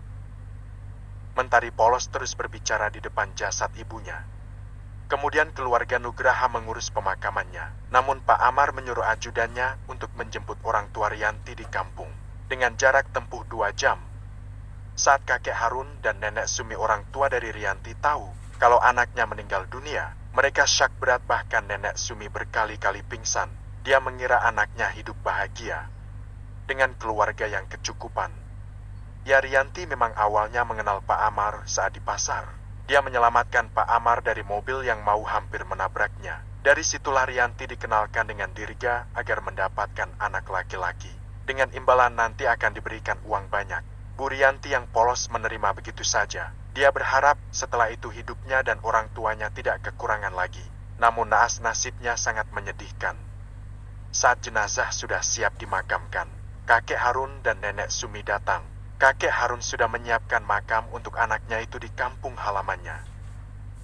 Mentari polos terus berbicara di depan jasad ibunya. Kemudian keluarga Nugraha mengurus pemakamannya. Namun Pak Amar menyuruh ajudannya untuk menjemput orang tua Rianti di kampung. Dengan jarak tempuh 2 jam. Saat kakek Harun dan nenek Sumi orang tua dari Rianti tahu kalau anaknya meninggal dunia, mereka syak berat, bahkan nenek Sumi berkali-kali pingsan. Dia mengira anaknya hidup bahagia dengan keluarga yang kecukupan. Ya, Rianti memang awalnya mengenal Pak Amar saat di pasar. Dia menyelamatkan Pak Amar dari mobil yang mau hampir menabraknya. Dari situlah Rianti dikenalkan dengan Dirga agar mendapatkan anak laki-laki. Dengan imbalan nanti akan diberikan uang banyak. Bu Rianti yang polos menerima begitu saja. Dia berharap setelah itu hidupnya dan orang tuanya tidak kekurangan lagi. Namun naas nasibnya sangat menyedihkan. Saat jenazah sudah siap dimakamkan, kakek Harun dan nenek Sumi datang. Kakek Harun sudah menyiapkan makam untuk anaknya itu di kampung halamannya.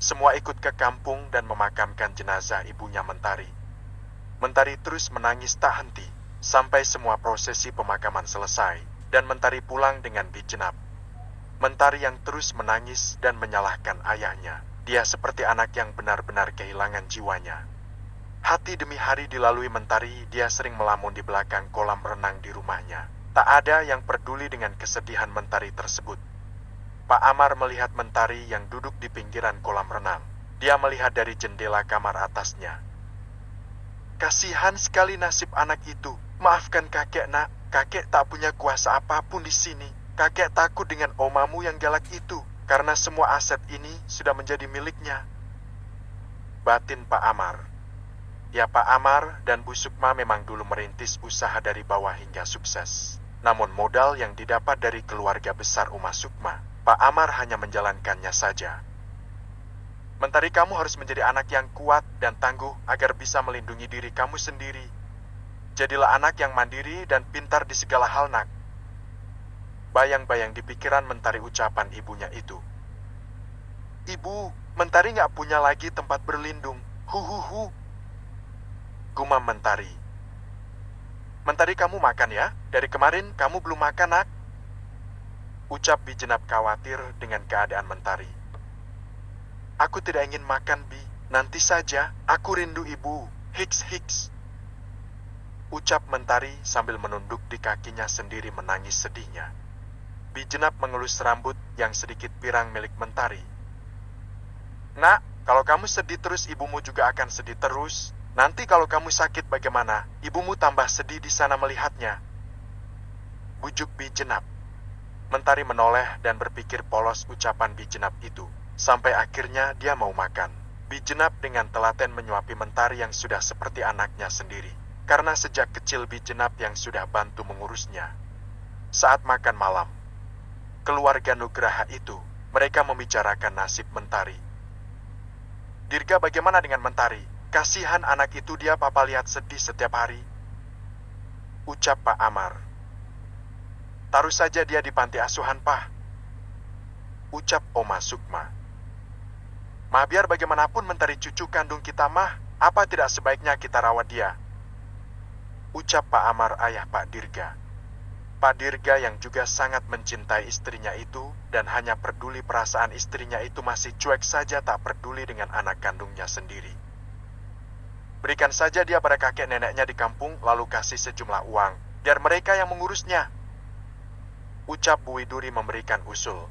Semua ikut ke kampung dan memakamkan jenazah ibunya Mentari. Mentari terus menangis tak henti, sampai semua prosesi pemakaman selesai, dan Mentari pulang dengan Bijenap. Mentari yang terus menangis dan menyalahkan ayahnya. Dia seperti anak yang benar-benar kehilangan jiwanya. Hati demi hari dilalui Mentari, dia sering melamun di belakang kolam renang di rumahnya. Tak ada yang peduli dengan kesedihan Mentari tersebut. Pak Amar melihat Mentari yang duduk di pinggiran kolam renang. Dia melihat dari jendela kamar atasnya. Kasihan sekali nasib anak itu. Maafkan kakek nak, kakek tak punya kuasa apapun di sini. Kakek takut dengan omamu yang galak itu, karena semua aset ini sudah menjadi miliknya. Batin Pak Amar. Ya, Pak Amar dan Bu Sukma memang dulu merintis usaha dari bawah hingga sukses. Namun modal yang didapat dari keluarga besar Uma Sukma, Pak Amar hanya menjalankannya saja. Mentari, kamu harus menjadi anak yang kuat dan tangguh agar bisa melindungi diri kamu sendiri. Jadilah anak yang mandiri dan pintar di segala hal, nak. Bayang-bayang di pikiran Mentari ucapan ibunya itu. Ibu, Mentari gak punya lagi tempat berlindung. Huhuhu. gumam Mentari. Mentari, kamu makan ya? Dari kemarin kamu belum makan, nak. Ucap Bi Jenap khawatir dengan keadaan Mentari. Aku tidak ingin makan, Bi. Nanti saja, aku rindu ibu. Hiks, hiks. Ucap Mentari sambil menunduk di kakinya sendiri menangis sedihnya. Bi Jenap mengelus rambut yang sedikit pirang milik Mentari. Nak, kalau kamu sedih terus ibumu juga akan sedih terus. Nanti kalau kamu sakit bagaimana? Ibumu tambah sedih di sana melihatnya. Bujuk Bi Jenap. Mentari menoleh dan berpikir polos ucapan Bi Jenap itu. Sampai akhirnya dia mau makan. Bi Jenap dengan telaten menyuapi Mentari yang sudah seperti anaknya sendiri. Karena sejak kecil Bi Jenap yang sudah bantu mengurusnya. Saat makan malam, keluarga Nugraha itu, mereka membicarakan nasib Mentari. Dirga, bagaimana dengan Mentari? Kasihan anak itu, dia papa lihat sedih setiap hari. Ucap Pak Amar. Taruh saja dia di panti asuhan, Pak. Ucap Oma Sukma. Mah, biar bagaimanapun Mentari cucu kandung kita, Mah. Apa tidak sebaiknya kita rawat dia? Ucap Pak Amar, ayah Pak Dirga. Pak Dirga yang juga sangat mencintai istrinya itu dan hanya peduli perasaan istrinya itu masih cuek saja, tak peduli dengan anak kandungnya sendiri. Berikan saja dia pada kakek neneknya di kampung, lalu kasih sejumlah uang, biar mereka yang mengurusnya. Ucap Bu Widuri memberikan usul.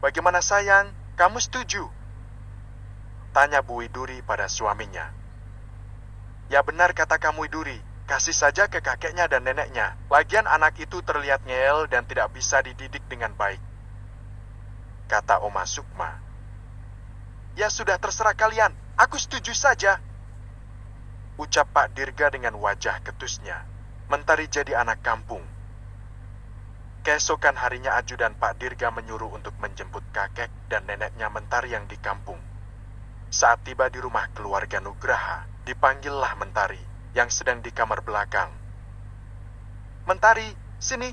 Bagaimana sayang, kamu setuju? Tanya Bu Widuri pada suaminya. Ya benar kata kamu Widuri, kasih saja ke kakeknya dan neneknya. Lagian anak itu terlihat ngeyel dan tidak bisa dididik dengan baik. Kata Oma Sukma. Ya sudah, terserah kalian, aku setuju saja. Ucap Pak Dirga dengan wajah ketusnya. Mentari jadi anak kampung. Keesokan harinya ajudan Pak Dirga menyuruh untuk menjemput kakek dan neneknya Mentari yang di kampung. Saat tiba di rumah keluarga Nugraha, dipanggillah Mentari yang sedang di kamar belakang. Mentari, sini.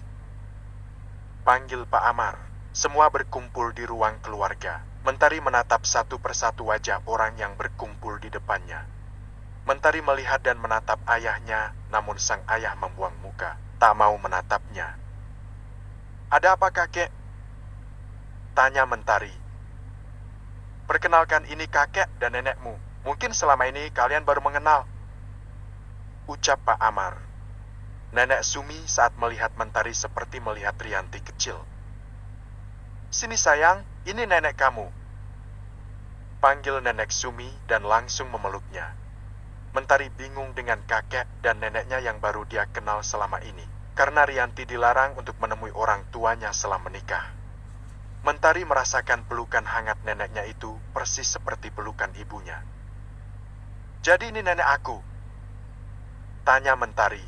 Panggil Pak Amar. Semua berkumpul di ruang keluarga. Mentari menatap satu persatu wajah orang yang berkumpul di depannya. Mentari melihat dan menatap ayahnya, namun sang ayah membuang muka, tak mau menatapnya. Ada apa kakek? Tanya Mentari. Perkenalkan, ini kakek dan nenekmu. Mungkin selama ini kalian baru mengenal. Ucap Pak Amar. Nenek Sumi saat melihat Mentari seperti melihat Rianti kecil. Sini sayang, ini nenek kamu. Panggil Nenek Sumi dan langsung memeluknya. Mentari bingung dengan kakek dan neneknya yang baru dia kenal selama ini. Karena Rianti dilarang untuk menemui orang tuanya setelah menikah. Mentari merasakan pelukan hangat neneknya itu persis seperti pelukan ibunya. Jadi ini nenek aku? Tanya Mentari.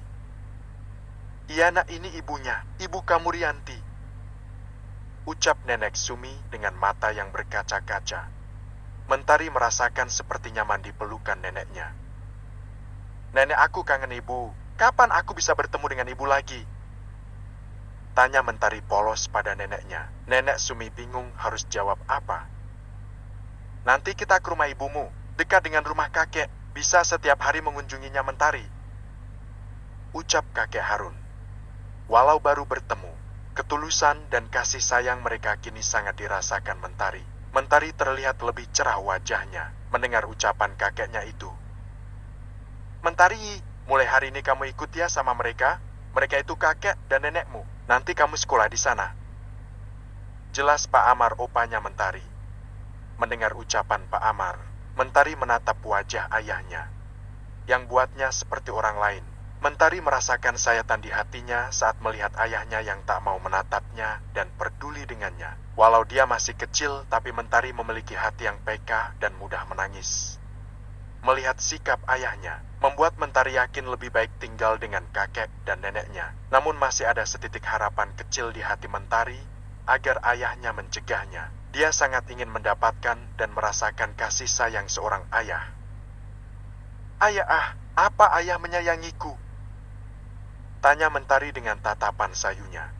Iya nak, ini ibunya, ibu kamu Rianti. Ucap Nenek Sumi dengan mata yang berkaca-kaca. Mentari merasakan seperti nyaman di pelukan neneknya. Nenek, aku kangen ibu. Kapan aku bisa bertemu dengan ibu lagi? Tanya Mentari polos pada neneknya. Nenek Sumi bingung harus jawab apa. Nanti kita ke rumah ibumu, dekat dengan rumah kakek. Bisa setiap hari mengunjunginya Mentari. Ucap kakek Harun. Walau baru bertemu, ketulusan dan kasih sayang mereka kini sangat dirasakan Mentari. Mentari terlihat lebih cerah wajahnya mendengar ucapan kakeknya itu. Mentari, mulai hari ini kamu ikut ya sama mereka. Mereka itu kakek dan nenekmu. Nanti kamu sekolah di sana. Jelas Pak Amar, opanya Mentari. Mendengar ucapan Pak Amar, Mentari menatap wajah ayahnya, yang buatnya seperti orang lain. Mentari merasakan sayatan di hatinya saat melihat ayahnya yang tak mau menatapnya dan peduli dengannya. Walau dia masih kecil, tapi Mentari memiliki hati yang peka dan mudah menangis. Melihat sikap ayahnya, membuat Mentari yakin lebih baik tinggal dengan kakek dan neneknya. Namun masih ada setitik harapan kecil di hati Mentari agar ayahnya mencegahnya. Dia sangat ingin mendapatkan dan merasakan kasih sayang seorang ayah. Ayah, apa ayah menyayangiku? Tanya Mentari dengan tatapan sayunya.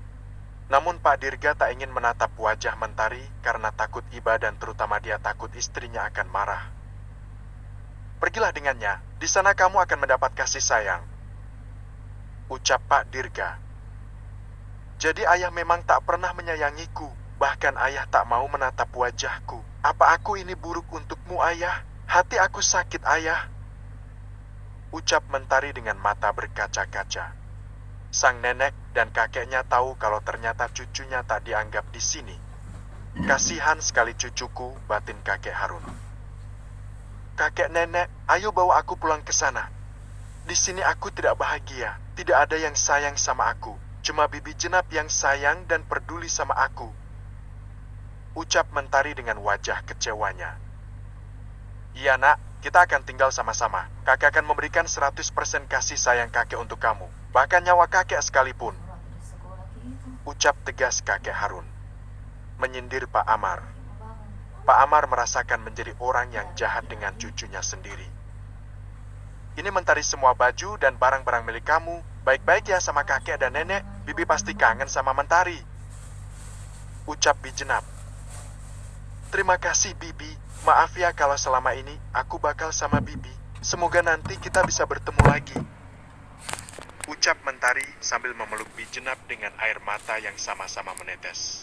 Namun Pak Dirga tak ingin menatap wajah Mentari karena takut iba dan terutama dia takut istrinya akan marah. Pergilah dengannya, di sana kamu akan mendapat kasih sayang. Ucap Pak Dirga. Jadi ayah memang tak pernah menyayangiku, bahkan ayah tak mau menatap wajahku. Apa aku ini buruk untukmu, ayah? Hati aku sakit, ayah. Ucap Mentari dengan mata berkaca-kaca. Sang nenek dan kakeknya tahu kalau ternyata cucunya tak dianggap di sini. Kasihan sekali cucuku, batin kakek Harun. Kakek nenek, ayo bawa aku pulang ke sana. Di sini aku tidak bahagia, tidak ada yang sayang sama aku. Cuma Bibi Jenap yang sayang dan peduli sama aku. Ucap Mentari dengan wajah kecewanya. Iya nak, kita akan tinggal sama-sama. Kakek akan memberikan 100% kasih sayang kakek untuk kamu. Bahkan nyawa kakek sekalipun. Ucap tegas kakek Harun. Menyindir Pak Amar. Pak Amar merasakan menjadi orang yang jahat dengan cucunya sendiri. Ini Mentari semua baju dan barang-barang milik kamu. Baik-baik ya sama kakek dan nenek. Bibi pasti kangen sama Mentari. Ucap Bi Jenap. Terima kasih Bibi. Maaf ya kalau selama ini aku bakal sama Bibi. Semoga nanti kita bisa bertemu lagi. Ucap Mentari sambil memeluk Bi Jenap dengan air mata yang sama-sama menetes.